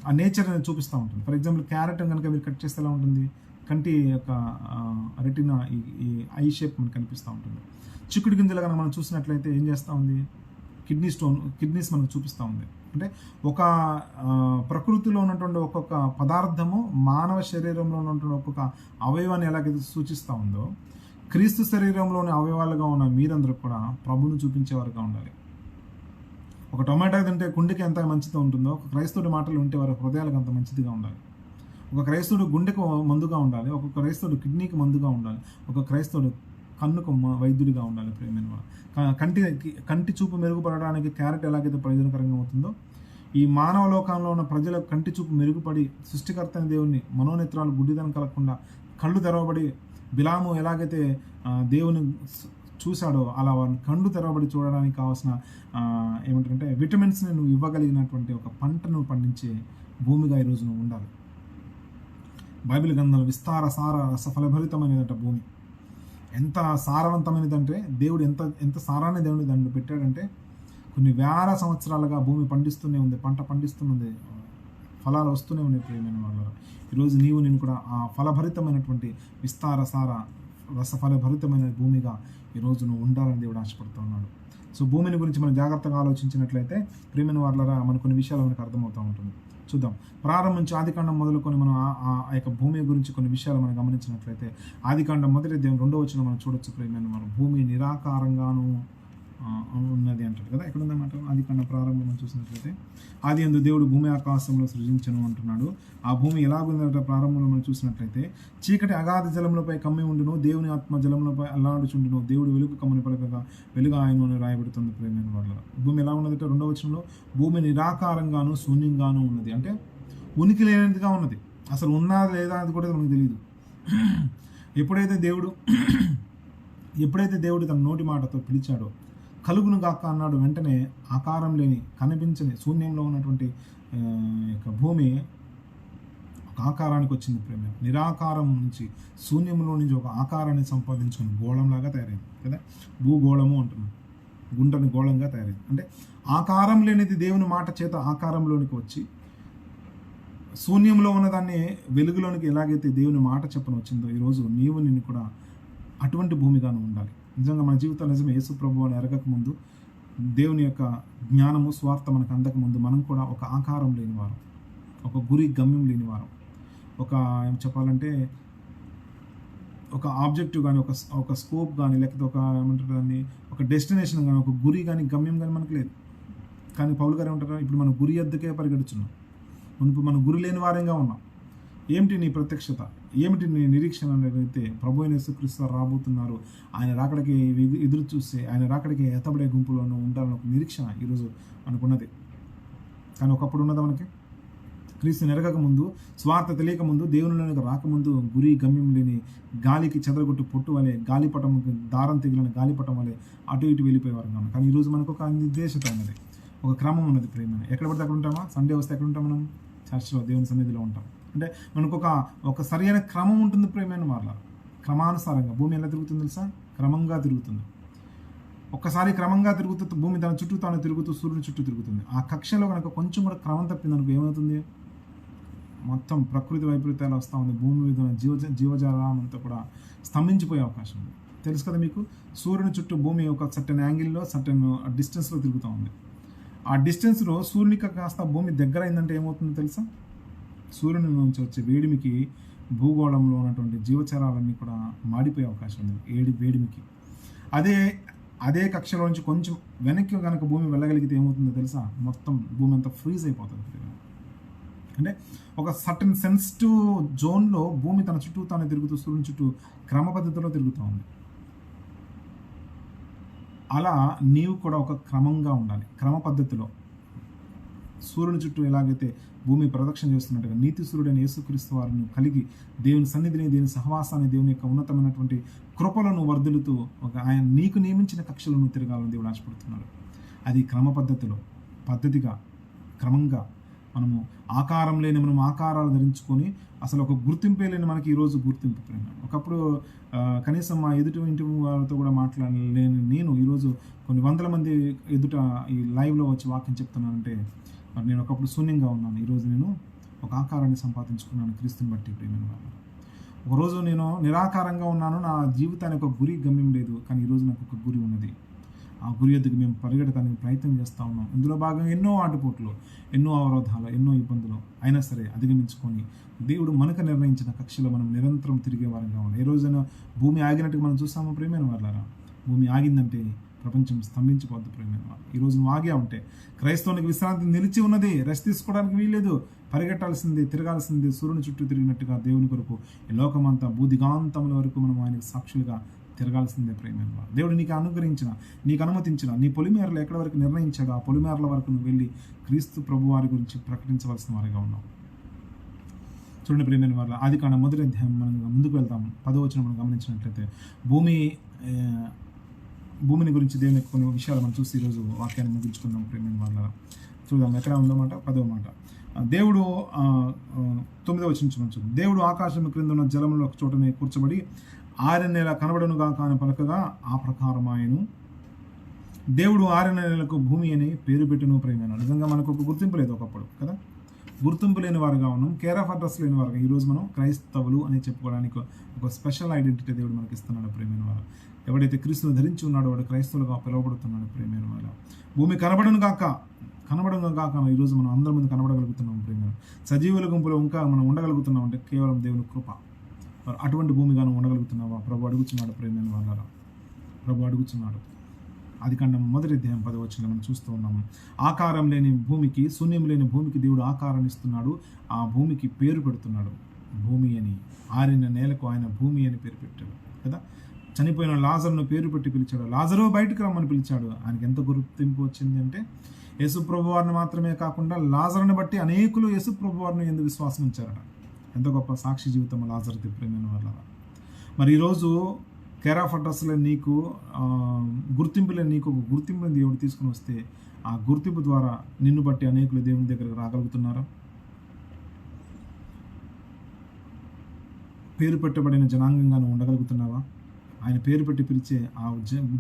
ఆ నేచర్ అనేది చూపిస్తూ ఉంటుంది. ఫర్ ఎగ్జాంపుల్ క్యారెట్ కనుక మీరు కట్ చేస్తే ఎలా ఉంటుంది, కంటి యొక్క రెటినా ఈ ఐ షేప్ మనకు కనిపిస్తూ ఉంటుంది. చిక్కుడు గింజలు కనుక మనం చూసినట్లయితే ఏం చేస్తూ ఉంది, కిడ్నీస్ మనకు చూపిస్తూ ఉంది. అంటే ఒక ప్రకృతిలో ఉన్నటువంటి ఒక్కొక్క పదార్థము మానవ శరీరంలో ఉన్నటువంటి ఒక్కొక్క అవయవాన్ని ఎలాగైతే సూచిస్తూ ఉందో, క్రీస్తు శరీరంలోని అవయవాలుగా ఉన్న మీరందరూ కూడా ప్రభువును చూపించేవారుగా ఉండాలి. ఒక టొమాటో తింటే గుండెకి ఎంత మంచిగా ఉంటుందో, ఒక క్రైస్తవుడి మాటలు ఉంటే వారి హృదయాలకు అంత మంచిదిగా ఉండాలి. ఒక క్రైస్తవుడు గుండెకు మందుగా ఉండాలి, ఒక క్రైస్తవుడు కిడ్నీకి మందుగా ఉండాలి, ఒక క్రైస్తవుడు కన్నుకు వైద్యుడిగా ఉండాలి, ప్రేమైన వాడు. కంటి చూపు మెరుగుపడడానికి క్యారెట్ ఎలాగైతే ప్రయోజనకరంగా అవుతుందో, ఈ మానవ లోకంలో ఉన్న ప్రజల కంటి చూపు మెరుగుపడి సృష్టికర్త అయిన దేవుని మనోనేత్రాలు గుడ్డిదనం కలగకుండా కళ్ళు తెరవబడి, బిలాము ఎలాగైతే దేవుని చూశాడో అలా వారిని కళ్ళు తెరవబడి చూడడానికి కావాల్సిన ఏమంటారంటే విటమిన్స్ని నువ్వు ఇవ్వగలిగినటువంటి ఒక పంటను పండించే భూమిగా ఈరోజు నువ్వు ఉండాలి. బైబిల్ గ్రంథంలో విస్తార సార రస ఫలభరితమైనదంట భూమి. ఎంత సారవంతమైనదంటే దేవుడు ఎంత సారాన్ని దేవుడు దాన్ని పెట్టాడంటే కొన్ని వేల సంవత్సరాలుగా భూమి పండిస్తూనే ఉంది, పంట పండిస్తున్నది, ఫలాలు వస్తూనే ఉన్నాయి, ప్రియమైన వాళ్ళ. ఈరోజు నేను కూడా ఆ ఫలభరితమైనటువంటి విస్తార సార రసఫలభరితమైన భూమిగా ఈరోజు నువ్వు ఉండాలని దేవుడు ఆశపడుతూ ఉన్నాడు. సో భూమిని గురించి మనం జాగ్రత్తగా ఆలోచించినట్లయితే ప్రియమైన వాళ్ళరా మన కొన్ని విషయాలు మనకు అర్థమవుతూ ఉంటుంది. చూద్దాం. ప్రారంభం నుంచి ఆదికాండం మొదలుకొని మనం ఆ యొక్క భూమి గురించి కొన్ని విషయాలు మనం గమనించినట్లయితే ఆదికాండం 1వ అధ్యాయం 2వ వచనం మనం చూడొచ్చు. ప్రియమైన మనం భూమి నిరాకారంగాను ఉన్నది అంటారు కదా. ఎక్కడ ఉందన్నమాట ఆదికాండం ప్రారంభం మనం చూసినట్లయితే ఆది యందు దేవుడు భూమి ఆకాశంలో సృజించను అంటున్నాడు. ఆ భూమి ఎలాగుందంటే ప్రారంభంలో మనం చూసినట్లయితే చీకటి అగాధ జలములపై కమ్మి ఉండును, దేవుని ఆత్మ జలములపై అల్లాడుచుండును, దేవుడు వెలుగు కమ్మని పలకగా వెలుగు ఆయన రాయబడుతుంది. ప్రేమైన వాళ్ళ భూమి ఎలా ఉన్నదంటే 2వ వచనంలో భూమి నిరాకారంగాను శూన్యంగాను ఉన్నది, అంటే ఉనికి లేనిదిగా ఉన్నది. అసలు ఉన్నా లేదా అది కూడా మనకు తెలియదు. ఎప్పుడైతే దేవుడు తన నోటి మాటతో పిలిచాడో కలుగును గాక అన్నాడు, వెంటనే ఆకారం లేని కనిపించని శూన్యంలో ఉన్నటువంటి యొక్క భూమి ఒక ఆకారానికి వచ్చింది. ప్రేమ నిరాకారం నుంచి శూన్యంలో నుంచి ఒక ఆకారాన్ని సంపాదించుకుని గోళంలాగా తయారైంది కదా. భూగోళము అంటున్నాం, గుంటని గోళంగా తయారైంది. అంటే ఆకారం లేనిది దేవుని మాట చేత ఆకారంలోనికి వచ్చి శూన్యంలో ఉన్నదాన్ని వెలుగులోనికి ఎలాగైతే దేవుని మాట చెప్పని వచ్చిందో, ఈరోజు నిన్ను కూడా అటువంటి భూమిగాను ఉండాలి. నిజంగా మన జీవితం నిజమే. యేసు ప్రభువుని ఎరగక ముందు, దేవుని యొక్క జ్ఞానము స్వార్థ మనకు అందక ముందు మనం కూడా ఒక ఆకారం లేనివారం, ఒక గురి గమ్యం లేనివారం, ఒక ఏం చెప్పాలంటే ఒక ఆబ్జెక్టివ్ కానీ, ఒక స్కోప్ కానీ, లేకపోతే ఒక ఏమంటారు దాన్ని, ఒక డెస్టినేషన్ కానీ, ఒక గురి కానీ, గమ్యం కానీ మనకు లేదు. కానీ పౌలు గారు ఏమంటారు, ఇప్పుడు మన గురి ఎద్దకే పరిగెడుచున్నాం, మునుపు మన గురి లేని వారంగా ఉన్నాం. ఏమిటి నీ ప్రత్యక్షత, ఏమిటి నీ నిరీక్షణ అనేది ప్రభు అయిన యేసుక్రీస్తు వారు రాబోతున్నారు, ఆయన రాకడికి ఎదురు చూస్తే, ఆయన రాకడికి ఎత్తబడే గుంపులోనూ ఉండాలని ఒక నిరీక్షణ ఈరోజు మనకున్నది. కానీ ఒకప్పుడు ఉన్నదా మనకి? క్రీస్తుని ఎరగక ముందు, స్వార్థ తెలియక ముందు, దేవునిలోనికి రాకముందు గురి గమ్యం లేని గాలికి చెదరగొట్టు పొట్టు వలె, గాలిపటం దారం తెగిలిన గాలిపటం వలె అటు ఇటు వెళ్ళిపోయేవారు కాదు. కానీ ఈరోజు మనకు ఒక నిర్దేశత ఉన్నది, ఒక క్రమం ఉన్నది. ప్రేమ ఎక్కడ పడితే అక్కడ ఉంటామా? సండే వస్తే ఎక్కడ ఉంటాం? మనం చర్చ్లో, దేవుని సన్నిధిలో ఉంటాం. అంటే మనకు ఒక సరైన క్రమం ఉంటుంది. ప్రేమైన వాళ్ళ క్రమానుసారంగా భూమి ఎలా తిరుగుతుంది తెలుసా? క్రమంగా తిరుగుతుంది. ఒక్కసారి క్రమంగా తిరుగుతూ భూమి తన చుట్టూ తాను తిరుగుతూ సూర్యుని చుట్టూ తిరుగుతుంది. ఆ కక్షలో కనుక కొంచెం కూడా క్రమం తప్పిందనుకో ఏమవుతుంది? మొత్తం ప్రకృతి వైపరీత్యాలు వస్తూ ఉంది. భూమి మీద జీవజాలం అంతా కూడా స్తంభించిపోయే అవకాశం ఉంది. తెలుసు కదా మీకు, సూర్యుని చుట్టూ భూమి ఒక సర్టెన్ యాంగిల్లో, సర్టెన్ డిస్టెన్స్లో తిరుగుతూ ఉంది. ఆ డిస్టెన్స్లో సూర్యునికి కాస్త భూమి దగ్గర అయిందంటే ఏమవుతుందో తెలుసా? సూర్యుని నుంచి వచ్చే వేడిమికి భూగోళంలో ఉన్నటువంటి జీవచరాలన్నీ కూడా మాడిపోయే అవకాశం ఉంది వేడిమికి. అదే కక్షలో నుంచి కొంచెం వెనక్కి కనుక భూమి వెళ్ళగలిగితే ఏమవుతుందో తెలుసా? మొత్తం భూమి అంతా ఫ్రీజ్ అయిపోతుంది. అంటే ఒక సర్టన్ సెన్సిటివ్ జోన్లో భూమి తన చుట్టూ తాను తిరుగుతూ సూర్యుని చుట్టూ క్రమ పద్ధతిలో తిరుగుతూ ఉంది. అలా నీవు కూడా ఒక క్రమంగా ఉండాలి, క్రమ పద్ధతిలో. సూర్యుని చుట్టూ ఎలాగైతే భూమి ప్రదక్షిణ చేస్తున్నట్టుగా నీతి సూర్యుడైన యేసుక్రీస్తు వారిని కలిగి దేవుని సన్నిధిని, దేవుని సహవాసాన్ని, దేవుని యొక్క ఉన్నతమైనటువంటి కృపలను వర్ధిల్లుతూ ఆయన నీకు నియమించిన కక్షలను తిరగాలని దేవుడు ఆశపడుతున్నాడు. అది క్రమ పద్ధతిగా క్రమంగా మనము ఆకారం లేని మనం ఆకారాలు ధరించుకొని అసలు ఒక గుర్తింపే లేని మనకి ఈరోజు గుర్తింపు. ప్రేమ ఒకప్పుడు కనీసం మా ఎదుటి ఇంటి వారితో కూడా మాట్లాడలేని నేను ఈరోజు కొన్ని వందల మంది ఎదుట ఈ లైవ్లో వచ్చి వాక్యం చెప్తున్నానంటే మరి నేను ఒకప్పుడు శూన్యంగా ఉన్నాను. ఈరోజు నేను ఒక ఆకారాన్ని సంపాదించుకున్నాను క్రీస్తుని బట్టి. ప్రేమ ఒకరోజు నేను నిరాకారంగా ఉన్నాను, నా జీవితానికి ఒక గురి గమ్యం లేదు. కానీ ఈరోజు నాకు ఒక గురి ఉన్నది. ఆ గురి ఎద్దుకు మేము పరిగెడటానికి ప్రయత్నం చేస్తూ ఉన్నాం. ఇందులో భాగంగా ఎన్నో ఆటుపోట్లు, ఎన్నో అవరోధాలు, ఎన్నో ఇబ్బందులు అయినా సరే అధిగమించుకొని దేవుడు మనకు నిర్ణయించిన కక్షలో మనం నిరంతరం తిరిగే వారంగా ఉన్నాం. ఏ రోజైనా భూమి ఆగినట్టుగా మనం చూస్తాము ప్రేమైన వాళ్ళారా? భూమి ఆగిందంటే ప్రపంచం స్తంభించిపోద్ది. ప్రేమైన వాళ్ళు ఈరోజు నువ్వు ఆగా ఉంటే క్రైస్తవునికి విశ్రాంతి నిలిచి ఉన్నది, రెస్ట్ తీసుకోవడానికి వీల్లేదు, పరిగెట్టాల్సిందే, తిరగాల్సిందే. సూర్యుని చుట్టూ తిరిగినట్టుగా దేవుని కొరకు ఈ లోకమంతా భూదిగాంతముల వరకు మనం ఆయనకు సాక్షులుగా తిరగాల్సిందే. ప్రేమైన వాళ్ళు దేవుడు నీకు అనుగ్రహించిన, నీకు అనుమతించిన, నీ పొలిమేరలు ఎక్కడి వరకు నిర్ణయించాడు ఆ పొలిమేరల వరకు నువ్వు వెళ్ళి క్రీస్తు ప్రభు వారి గురించి ప్రకటించవలసిన వారిగా ఉన్నావు. చూడండి ప్రేమైన వాళ్ళ, ఆది కాండం మొదటి అధ్యాయం మనం ముందుకు వెళ్తాము. 10వ వచనం మనం గమనించినట్లయితే భూమిని గురించి దేవుని కొన్ని విషయాలు మనం చూసి ఈరోజు వాక్యాన్ని ముగించుకుందాం. ప్రేమైన వాళ్ళ చూద్దాం ఎక్కడ ఉందో మాట. 10వ మాట, దేవుడు 9వ వచనం నుంచి చూద్దాం. దేవుడు ఆకాశం క్రింద ఉన్న జలంలో ఒక చోటనే కూర్చబడి ఆరని నెల కనబడనుగా కాని పలకగా ఆ ప్రకారం ఆయను. దేవుడు ఆరని నెలకు భూమి అని పేరు పెట్టును. ప్రేమైన నిజంగా మనకు ఒక గుర్తింపు లేదు ఒకప్పుడు కదా, గుర్తింపు లేని వారుగా ఉన్నాం, కేర్ ఆఫ్ అడ్రస్ లేని వారుగా. ఈరోజు మనం క్రైస్తవులు అని చెప్పుకోవడానికి ఒక స్పెషల్ ఐడెంటిటీ దేవుడు మనకి ఇస్తున్నాడు. ప్రేమైన వారు ఎవడైతే క్రీస్తును ధరించి ఉన్నాడో వాడు క్రైస్తవులుగా పిలువబడుతున్నాడు. ప్రేమైన వాళ్ళ భూమి కనబడను కాక ఈరోజు మనం అందరి ముందు కనబడగలుగుతున్నాం. ప్రేమ సజీవుల గుంపులో ఇంకా మనం ఉండగలుగుతున్నాం అంటే కేవలం దేవుని కృప. అటువంటి భూమిగాను ఉండగలుగుతున్నావా? ప్రభు అడుగుతున్నాడు. ప్రేమైన వాళ్ళ ప్రభు అడుగుతున్నాడు. ఆది కాండం మొదటి అధ్యాయం 10వ వచనంలో మనం చూస్తూ ఉన్నాము. ఆకారం లేని భూమికి, శూన్యం లేని భూమికి దేవుడు ఆకారాన్ని ఇస్తున్నాడు. ఆ భూమికి పేరు పెడుతున్నాడు భూమి అని. ఆరిన నేలకు ఆయన భూమి అని పేరు పెట్టాడు కదా. చనిపోయిన లాజరును పేరు పెట్టి పిలిచాడు. లాజరు బయటకు రమ్మని పిలిచాడు. ఆయనకి ఎంత గుర్తింపు వచ్చింది అంటే యేసు ప్రభు వారిని మాత్రమే కాకుండా లాజరుని బట్టి అనేకులు యేసు ప్రభు వారిని ఎందుకు విశ్వాసం ఉంచారట. ఎంత గొప్ప సాక్షి జీవితం లాజరు ప్రేమైన వాళ్ళ. మరి ఈరోజు కేర్ ఆఫ్ అడ్రస్లో నీకు గుర్తింపులే, నీకు ఒక గుర్తింపుని దేవుడు తీసుకుని వస్తే ఆ గుర్తింపు ద్వారా నిన్ను బట్టి అనేకులు దేవుని దగ్గరకు రాగలుగుతున్నారా? పేరు పెట్టబడిన జనాంగంగా నువ్వు ఉండగలుగుతున్నావా? ఆయన పేరు పెట్టి పిలిచే ఆ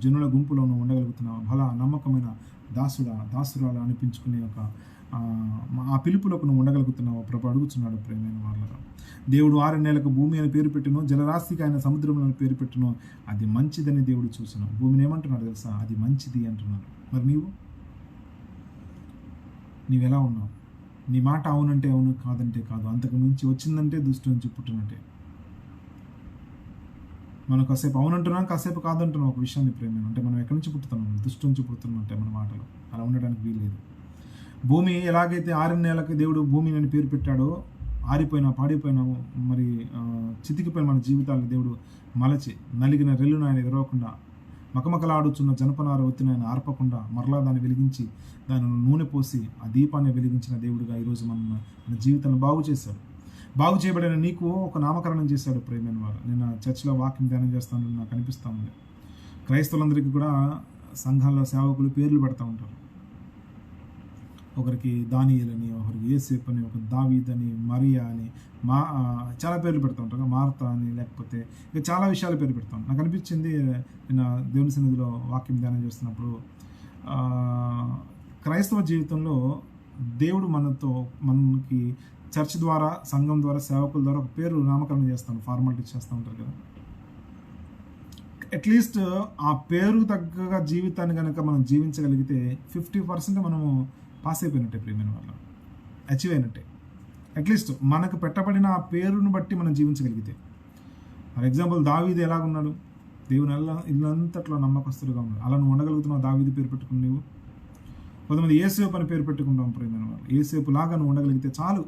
జనుల గుంపులో నువ్వు ఉండగలుగుతున్నావా? బలా నమ్మకమైన దాసురాలు అనిపించుకునే ఒక ఆ పిలుపులోకి నువ్వు ఉండగలుగుతున్నావు ప్రభు అడుగుతున్నాడు ప్రేమైన వాళ్ళలో. దేవుడు 6 నెలలకు భూమి అని పేరు పెట్టిను, జలరాశికి ఆయన సముద్రం అని పేరు పెట్టిను, అది మంచిదని దేవుడు చూసినావు. భూమిని ఏమంటున్నాడు తెలుసా? అది మంచిది అంటున్నాడు. మరి నీవెలా ఉన్నావు? నీ మాట అవునంటే అవును, కాదంటే కాదు. అంతకు మించి వచ్చిందంటే దుష్టు నుంచి పుట్టినట్టే. మనం కాసేపు అవునంటున్నాం, కాసేపు కాదంటున్నాం ఒక విషయాన్ని ప్రేమ. అంటే మనం ఎక్కడి నుంచి పుట్టుతున్నాం? దుష్టు నుంచి పుడుతున్నాం అంటే మన మాటలు. అలా ఉండడానికి వీల్లేదు. భూమి ఎలాగైతే 6 నెలలకి దేవుడు భూమిని అని పేరు పెట్టాడో, ఆరిపోయినా పాడిపోయినా మరి చితికిపోయిన మన జీవితాలను దేవుడు మలచి, నలిగిన రెల్లును ఆయన ఎరవకుండా, మకమకలాడుచున్న జనపనార ఒత్తిని ఆయన ఆర్పకుండా మరలా దాన్ని వెలిగించి దాని నూనె పోసి ఆ దీపాన్ని వెలిగించిన దేవుడుగా ఈరోజు మన జీవితాన్ని బాగు చేశాడు. బాగు చేయబడిన నీకు ఒక నామకరణం చేశాడు ప్రేమైన వారు. నేను చర్చిలో వాక్యం ధ్యానం చేస్తాను, నాకు అనిపిస్తూ ఉంది. క్రైస్తవులందరికీ కూడా సంఘాల్లో సేవకులు పేర్లు పెడతా ఉంటారు. ఒకరికి దానియేలని, ఒకరికి యేసేపు అని, ఒక దావీద్ అని, మరియా అని, చాలా పేర్లు పెడతా ఉంటారు. మార్తా అని, లేకపోతే ఇక చాలా విషయాలు పేరు పెడతాను. నాకు అనిపించింది, నేను దేవుని సన్నిధిలో వాక్యం ధ్యానం చేస్తున్నప్పుడు, క్రైస్తవ జీవితంలో దేవుడు మనకి చర్చ్ ద్వారా, సంఘం ద్వారా, సేవకుల ద్వారా ఒక పేరు నామకరణం చేస్తాను, ఫార్మాలిటీ చేస్తూ ఉంటారు కదా. అట్లీస్ట్ ఆ పేరు తగ్గగా జీవితాన్ని కనుక మనం జీవించగలిగితే 50% మనము పాస్ అయిపోయినట్టే ప్రేమైన వాళ్ళ, అచీవ్ అయినట్టే. అట్లీస్ట్ మనకు పెట్టబడిన ఆ పేరును బట్టి మనం జీవించగలిగితే. ఫర్ ఎగ్జాంపుల్ దావీదు ఎలాగున్నాడు? దేవుని ఇల్లంతట్లో నమ్మకస్తుడుగా ఉన్నాడు. అలా నువ్వు ఉండగలుగుతున్నావు దావీదు పేరు పెట్టుకుని. నువ్వు కొంతమంది యేసేపు అని పేరు పెట్టుకుంటాం ప్రేమైన వాళ్ళు. యేసేపు లాగా నువ్వు ఉండగలిగితే చాలు.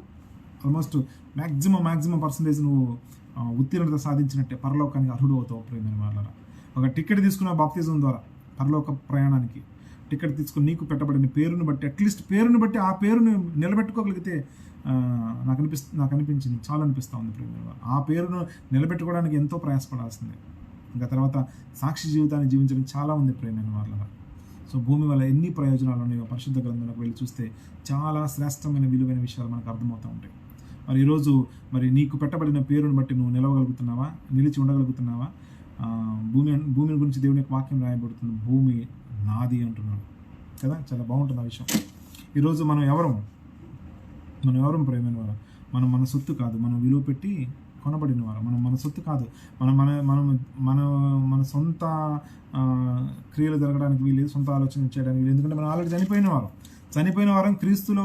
ఆల్మోస్ట్ మ్యాక్సిమం పర్సంటేజ్ నువ్వు ఉత్తీర్ణత సాధించినట్టే, పరలోకానికి అర్హుడు అవుతావు ప్రేమైన వాళ్ళ. ఒక టికెట్ తీసుకున్న బాప్తిజం ద్వారా పరలోక ప్రయాణానికి టికెట్ తీసుకుని నీకు పెట్టబడిన పేరుని బట్టి, అట్లీస్ట్ పేరుని బట్టి ఆ పేరుని నిలబెట్టుకోగలిగితే నాకు అనిపించింది, చాలా అనిపిస్తూ ఉంది ప్రేమ. ఆ పేరును నిలబెట్టుకోవడానికి ఎంతో ప్రయాసపడాల్సిందే. ఇంకా తర్వాత సాక్షి జీవితాన్ని జీవించడం చాలా ఉంది ప్రేమైన వాళ్ళ. సో భూమి వల్ల ఎన్ని ప్రయోజనాలు ఉన్నాయో పరిశుద్ధ గ్రంథంలోకి వెళ్ళి చూస్తే చాలా శ్రేష్టమైన విలువైన విషయాలు మనకు అర్థమవుతూ ఉంటాయి. మరి ఈరోజు నీకు పెట్టబడిన పేరుని బట్టి నువ్వు నిలవగలుగుతున్నావా? నిలిచి ఉండగలుగుతున్నావా? భూమి గురించి దేవుని యొక్క వాక్యం రాయబడుతుంది, భూమి నాది అంటున్నాడు కదా. చాలా బాగుంటుంది ఆ విషయం. ఈరోజు మనం ఎవరం ప్రేమైన వారు? మన సొత్తు కాదు, మనం విలువ పెట్టి కొనబడిన వారు. మన సొత్తు కాదు. మన సొంత క్రియలు జరగడానికి వీలేదు, సొంత ఆలోచన చేయడానికి వీలేదు. ఎందుకంటే మనం ఆల్రెడీ చనిపోయిన వారం క్రీస్తులో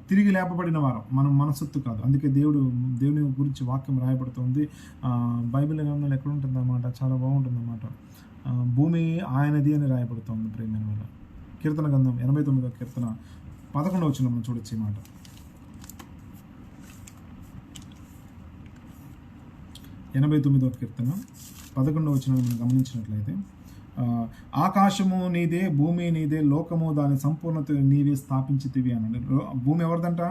తిరిగి లేపబడిన వారం. మన సొత్తు కాదు. అందుకే దేవుని గురించి వాక్యం రాయబడుతుంది. బైబిల్ గ్రంథంలో ఎక్కడ ఉంటుంది అన్నమాట, చాలా బాగుంటుంది అన్నమాట. భూమి ఆయనది అని రాయబడుతుంది ప్రేమైన వల్ల. కీర్తన గ్రంథం 89వ కీర్తన 11వ వచనం మనం చూడొచ్చు. ఈ మాట 89వ కీర్తన 11వ వచనం మనం గమనించినట్లయితే, ఆకాశము నీదే, భూమి నీదే, లోకము దాని సంపూర్ణత నీవే స్థాపించితివి అనండి. భూమి ఎవరిదంట?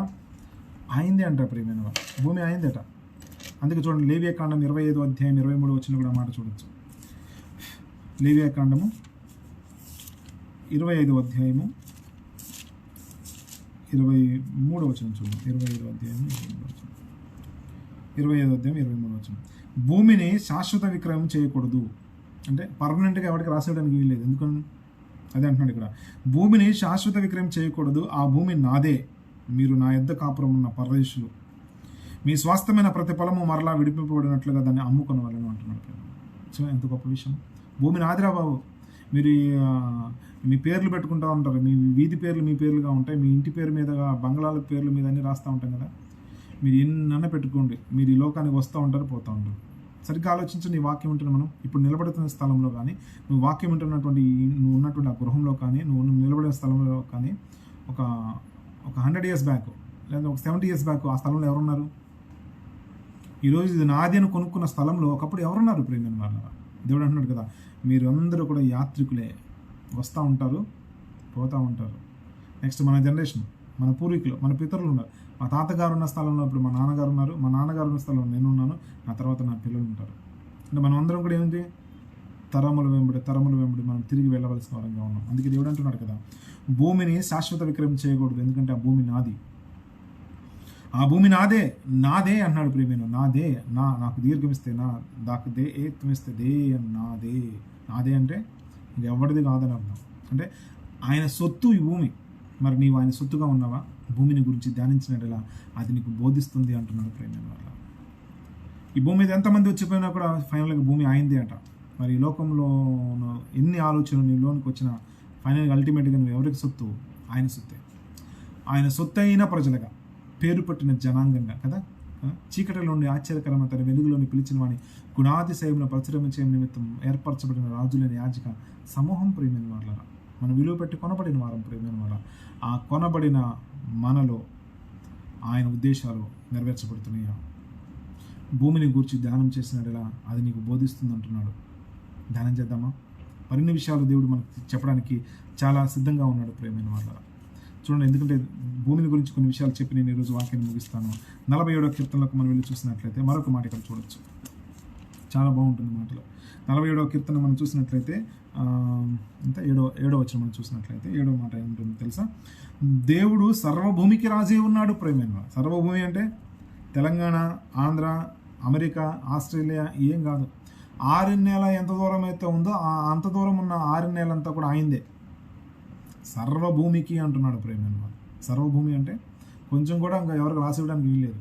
ఆయిందే అంట ప్రియమైన వారు. భూమి ఆయిందట. అందుకే చూడండి, లేవియాకాండం 25వ అధ్యాయం 23వ వచనం కూడా మాట చూడొచ్చు. లేవియాకాండము 25వ అధ్యాయము 23వ వచనం చూడండి. 25వ అధ్యాయం 23వ వచనం. భూమిని శాశ్వత విక్రయం చేయకూడదు అంటే పర్మనెంట్గా ఎవరికి రాసేయడానికి వీల్లేదు. ఎందుకని అదే అంటున్నాడు ఇక్కడ, భూమిని శాశ్వత విక్రయం చేయకూడదు, ఆ భూమి నాదే, మీరు నా యొద్ద కాపురం ఉన్న పరదేశులు, మీ స్వాస్థ్యమైన ప్రతి ఫలము మరలా విడిపింపబడినట్లుగా దాన్ని అమ్ముకొనవాలని అంటున్నాడు. సో ఎంత గొప్ప విషయం. భూమి నాదిరా బాబు. మీరు మీ పేర్లు పెట్టుకుంటూ ఉంటారు, మీ వీధి పేర్లు మీ పేర్లుగా ఉంటాయి, మీ ఇంటి పేరు మీదగా బంగ్లాల పేర్లు మీద అన్నీ రాస్తూ ఉంటాం కదా. మీరు ఎన్నన్నా పెట్టుకోండి, మీరు ఈ లోకానికి వస్తూ ఉంటారు, పోతూ ఉంటారు. సరిగ్గా ఆలోచించండి. నీ వాక్యం ఉంటున్న మనం ఇప్పుడు నిలబడుతున్న స్థలంలో కానీ, నువ్వు వాక్యం ఉంటున్నటువంటి నువ్వు ఉన్నటువంటి ఆ గృహంలో కానీ, నువ్వు నిలబడిన స్థలంలో కానీ ఒక 100 years బ్యాక్ లేదా ఒక 70 years బ్యాక్ ఆ స్థలంలో ఎవరున్నారు? ఈరోజు ఇది నాది అని కొనుక్కున్న స్థలంలో ఒకప్పుడు ఎవరున్నారు ప్రేమైన వాళ్ళ? దేవుడు అంటున్నాడు కదా, మీరు అందరూ కూడా యాత్రికులే, వస్తూ ఉంటారు, పోతూ ఉంటారు. నెక్స్ట్ మన జనరేషన్, మన పూర్వీకులు, మన పితరులు ఉన్నారు. మా తాతగారు ఉన్న స్థలంలో ఇప్పుడు మా నాన్నగారు ఉన్నారు, మా నాన్నగారు ఉన్న స్థలంలో నేను ఉన్నాను, నా తర్వాత నా పిల్లలు ఉంటారు. అంటే మనం అందరం కూడా ఏంటి, తరముల వెంబడి మనం తిరిగి వెళ్ళవలసిన వారంగా ఉన్నాం. అందుకే దేవుడు అంటున్నాడు కదా, భూమిని శాశ్వత విక్రయం చేయకూడదు, ఎందుకంటే ఆ భూమి నాది, ఆ భూమి నాదే అంటున్నాడు ప్రియమైన. నాదే, నాకు దీర్ఘమిస్తే నాకు ఏత్వమిస్తే దే నాదే అంటే ఇది ఎవరిది కాదని అర్థం. అంటే ఆయన సొత్తు ఈ భూమి. మరి నీవు ఆయన సొత్తుగా ఉన్నావా? భూమిని గురించి ధ్యానించినట్లా అది నీకు బోధిస్తుంది అంటున్నాడు ప్రేమైన వాళ్ళ. ఈ భూమి మీద ఎంతమంది వచ్చిపోయినా కూడా ఫైనల్గా భూమి అయింది అంట. మరి ఈ లోకంలో ఎన్ని ఆలోచనలు నీ లోనికి వచ్చినా ఫైనల్గా అల్టిమేట్గా నువ్వు ఎవరికి సొత్తు? ఆయన సొత్తే. ఆయన సొత్తైన ప్రజలుగా, పేరు పట్టిన జనాంగంగా కదా, చీకటిలో నుండి ఆశ్చర్యకరమైన తన వెలుగులోని పిలిచిన వాడిని గుణాతిశయంలో పరిశ్రమ చేయడం నిమిత్తం ఏర్పరచబడిన రాజులేని యాజక సమూహం ప్రేమైన వాళ్ళ. మనం విలువ పెట్టి కొనబడిన వారం ప్రేమైన వాళ్ళ. ఆ కొనబడిన మనలో ఆయన ఉద్దేశాలు నెరవేర్చబడుతున్నాయా? భూమిని గూర్చి ధ్యానం చేసినట్లా అది నీకు బోధిస్తుంది అంటున్నాడు. ధ్యానం చేద్దామా? మరిన్ని విషయాలు దేవుడు మనకు చెప్పడానికి చాలా సిద్ధంగా ఉన్నాడు ప్రేమైన వాళ్ళ. చూడండి, ఎందుకంటే భూమిని గురించి కొన్ని విషయాలు చెప్పి నేను ఈరోజు వాక్యాన్ని ముగిస్తాను. 47వ కీర్తనలకు మనం వెళ్ళి చూసినట్లయితే మరొక మాట ఇక్కడ చూడొచ్చు, చాలా బాగుంటుంది మాటలు. 47వ కీర్తన మనం చూసినట్లయితే ఇంకా ఏడో వచనం మనం చూసినట్లయితే 7వ మాట ఏముంటుంది తెలుసా? దేవుడు సర్వభూమికి రాజే ఉన్నాడు ప్రేమైన. సర్వభూమి అంటే తెలంగాణ, ఆంధ్ర, అమెరికా, ఆస్ట్రేలియా ఏం కాదు. 6 నెల ఎంత దూరం అయితే ఉందో అంత దూరం ఉన్న 6 నెలలంతా కూడా ఆయనదే. సర్వభూమికి అంటున్నాడు ప్రేమైన. సర్వభూమి అంటే కొంచెం కూడా ఇంకా ఎవరికి రాసి ఇవ్వడానికి వీల్లేదు.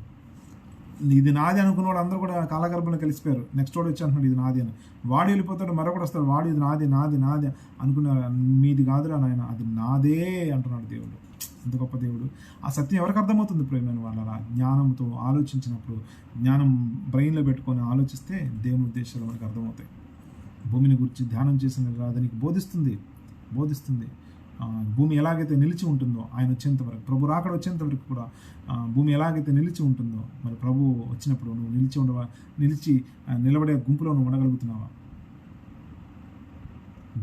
ఇది నాది అనుకున్నవాడు అందరూ కూడా కాలగర్భంలో కలిసిపోయారు. నెక్స్ట్ వాడు వచ్చి అంటున్నాడు ఇది నాది అని. వాడు వెళ్ళిపోతాడు, మరొకటి వస్తాడు, వాడు ఇది నాది నాది నాది అనుకున్నారు. మీది కాదురా నాయన, అది నాదే అంటున్నాడు దేవుడు. ఎంత గొప్ప దేవుడు! ఆ సత్యం ఎవరికి అర్థమవుతుంది ప్రేమైన వాళ్ళ? జ్ఞానంతో ఆలోచించినప్పుడు, జ్ఞానం బ్రెయిన్లో పెట్టుకొని ఆలోచిస్తే దేవుని ఉద్దేశాలు మనకు అర్థమవుతాయి. భూమిని గురించి ధ్యానం చేసిన దానికి బోధిస్తుంది. భూమి ఎలాగైతే నిలిచి ఉంటుందో ఆయన వచ్చేంత వరకు, ప్రభు రాకడ వచ్చేంత వరకు కూడా భూమి ఎలాగైతే నిలిచి ఉంటుందో, మరి ప్రభు వచ్చినప్పుడు నువ్వు నిలబడే గుంపులో నువ్వు ఉండగలుగుతున్నావా?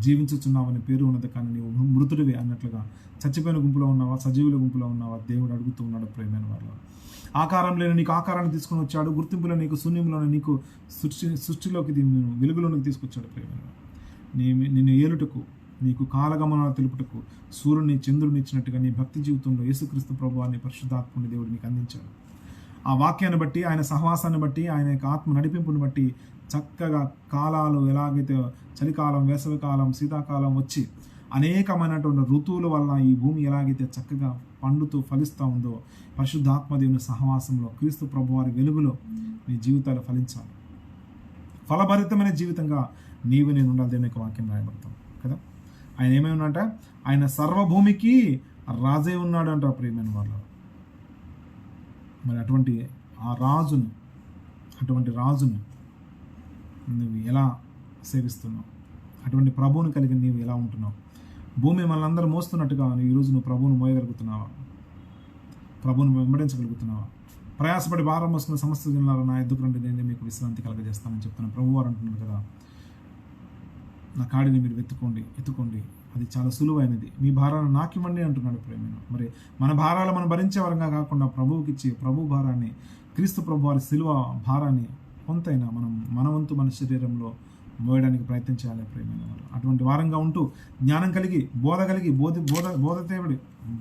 జీవించుచున్నావని పేరు ఉన్నది కానీ నీవు మృతుడివి అన్నట్లుగా చచ్చిపోయిన గుంపులో ఉన్నావా, సజీవుల గుంపులో ఉన్నావా? దేవుడు అడుగుతూ ఉన్నాడు ప్రేమైన వాళ్ళు. ఆకారం లేని నీకు ఆకారాన్ని తీసుకొని వచ్చాడు, గుర్తింపులో నీకు శూన్యంలోనే నీకు సృష్టిలోకి వెలుగులోనికి తీసుకొచ్చాడు ప్రేమైన. నిన్ను ఏలుటకు, నీకు కాలగమనాలు తెలుపుటకు సూర్యుని చంద్రుని ఇచ్చినట్టుగా నీ భక్తి జీవితంలో యేసుక్రీస్తు ప్రభువాన్ని పరిశుద్ధాత్ముని దేవుడు నీకు అందించాడు. ఆ వాక్యాన్ని బట్టి, ఆయన సహవాసాన్ని బట్టి, ఆయన యొక్క ఆత్మ నడిపింపుని బట్టి చక్కగా కాలాలు ఎలాగైతే చలికాలం, వేసవికాలం, శీతాకాలం వచ్చి అనేకమైనటువంటి ఋతువుల వల్ల ఈ భూమి ఎలాగైతే చక్కగా పండుతూ ఫలిస్తూ ఉందో, పరిశుద్ధాత్మదేవుని సహవాసంలో క్రీస్తు ప్రభువారి వెలుగులో నీ జీవితాలు ఫలించాలి. ఫలభరితమైన జీవితంగా నీవు నేను ఉండాలి. దేవుని యొక్క వాక్యం రాయబడతాం కదా. ఆయన ఏమై ఉన్నట? ఆయన సర్వభూమికి రాజే ఉన్నాడు అంటారు ప్రియమైన వాళ్ళు. మరి అటువంటి రాజును నువ్వు ఎలా సేవిస్తున్నావు? అటువంటి ప్రభువుని కలిగి నీవు ఎలా ఉంటున్నావు? భూమి మనల్ని మోస్తున్నట్టుగా ఈరోజు నువ్వు ప్రభువును మోయగలుగుతున్నావా? ప్రభువును వెంబడించగలుగుతున్నావా? ప్రయాసపడి భారం మోసుకున్న సమస్త జనులారా నా ఎద్దుకు రండి, నేను మీకు విశ్రాంతి కలగజేస్తానని చెప్తున్నాను. ప్రభువారు అంటున్నాడు కదా, నా కాడిని మీరు ఎత్తుకోండి, అది చాలా సులువైనది, మీ భారాన్ని నాకివ్వండి అంటున్నాడు ప్రేమ. మరి మన భారాలు మనం భరించే వరంగా కాకుండా ప్రభువుకి ఇచ్చి ప్రభు భారాన్ని, క్రీస్తు ప్రభు వారి శిలువ భారాన్ని కొంతైనా మన వంతు మన శరీరంలో మోయడానికి ప్రయత్నించాలి ప్రేమైన వాళ్ళు. అటువంటి వారంగా ఉంటూ జ్ఞానం కలిగి,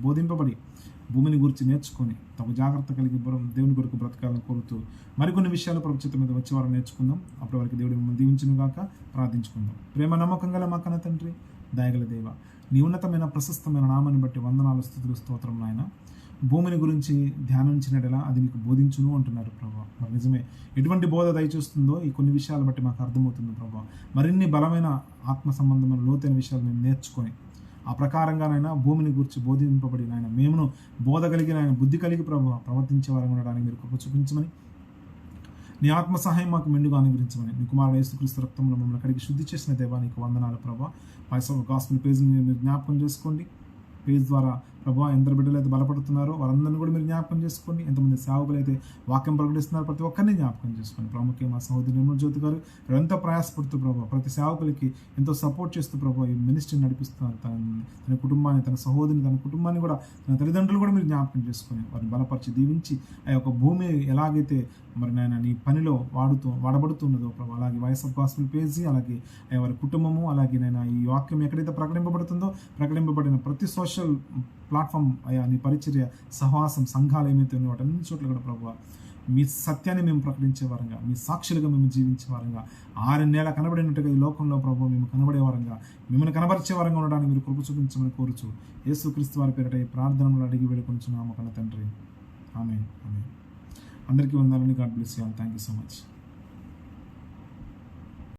బోధింపబడి భూమిని గురించి నేర్చుకొని తగు జాగ్రత్త కలిగి దేవుని కొరకు బ్రతకాలని కోరుతూ మరికొన్ని విషయాలు ప్రభుత్వం మీద వచ్చే వారు నేర్చుకుందాం. అప్పటి వరకు దేవుడు మిమ్మల్ని దీవించును గాక. ప్రార్థించుకుందాం. ప్రేమ నమ్మకం గల మా కన్న తండ్రి, దయగల దేవ, నీ ఉన్నతమైన ప్రశస్తమైన నామాన్ని బట్టి వందనాలు, స్తుతులు, స్తోత్రం నాయన. భూమిని గురించి ధ్యానించినట్లా అది నీకు బోధించును అంటున్నారు ప్రభా. మరి నిజమే, ఎటువంటి బోధ దయచేస్తుందో ఈ కొన్ని విషయాలు బట్టి మాకు అర్థమవుతుంది ప్రభా. మరిన్ని బలమైన ఆత్మ సంబంధమైన లోతైన విషయాలు మేము నేర్చుకొని ఆ ప్రకారంగానైనా భూమిని గురించి బోధింపబడిన ఆయన మేమును బోధ కలిగిన ఆయన బుద్ధి కలిగి ప్రవర్తించే వారు ఉండడానికి మీరు కృప చూపించమని, నీ ఆత్మ సహాయం మాకు మెండుగా అనుగ్రహించమని, నీ కుమారుడు యేసుక్రీస్తు రక్తంలో మమ్మల్ని అక్కడికి శుద్ధి చేసిన దేవా నీకు వందనాలు ప్రభా. వాయిస్ ఆఫ్ గాస్పెల్ పేజ్ని మీరు జ్ఞాపకం చేసుకోండి. పేజ్ ద్వారా ప్రభా ఎందరు బిడ్డలు అయితే బలపడుతున్నారో వారందరినీ కూడా మీరు జ్ఞాపకం చేసుకోండి. ఎంతమంది సేవకులు అయితే వాక్యం ప్రకటిస్తున్నారు ప్రతి ఒక్కరిని జ్ఞాపకం చేసుకోండి. ప్రాముఖ్యంగా మా సహోదరి నిర్మలజ్యోతి గారు ఎంతో ప్రయాసపడుతూ ప్రభావ ప్రతి సేవకులకి ఎంతో సపోర్ట్ చేస్తూ ప్రభావ ఈ మినిస్ట్రీని నడిపిస్తున్నారు. తన కుటుంబాన్ని, తన సహోదరిని, తన కుటుంబాన్ని కూడా, తన తల్లిదండ్రులు కూడా మీరు జ్ఞాపకం చేసుకొని వారిని బలపరిచి దీవించి ఆ యొక్క భూమి ఎలాగైతే మరి నాయన నీ పనిలో వాడబడుతున్నదో ప్రభావ, అలాగే వాయిస్ ఆఫ్ గాస్పెల్ పేజీ, అలాగే వారి కుటుంబము, అలాగే నేను ఈ వాక్యం ఎక్కడైతే ప్రకటింపబడుతుందో ప్రకటింపబడిన ప్రతి సోషల్ ప్లాట్ఫామ్ అయా నీ పరిచర్య సహవాసం సంఘాలు ఏమైతే ఉన్నాయో వాటన్ని చోట్ల కూడా ప్రభావ మీ సత్యాన్ని మేము ప్రకటించే వారంగా, మీ సాక్షులుగా మేము జీవించే వారంగా, 6 నెలల కనబడినట్టుగా ఈ లోకంలో ప్రభు మేము కనబడే వారంగా, మిమ్మల్ని కనబరిచే వారంగా ఉండడానికి మీరు కృప చూపించమని కోరుచు యేసుక్రీస్తు వారి పేరిట ఈ ప్రార్థనలు అడిగి వేడుకొంచున్నాము కన్న తండ్రి. ఆమేన్. ఆమేన్. అందరికీ వందనాలు. God bless you all. Thank you so much.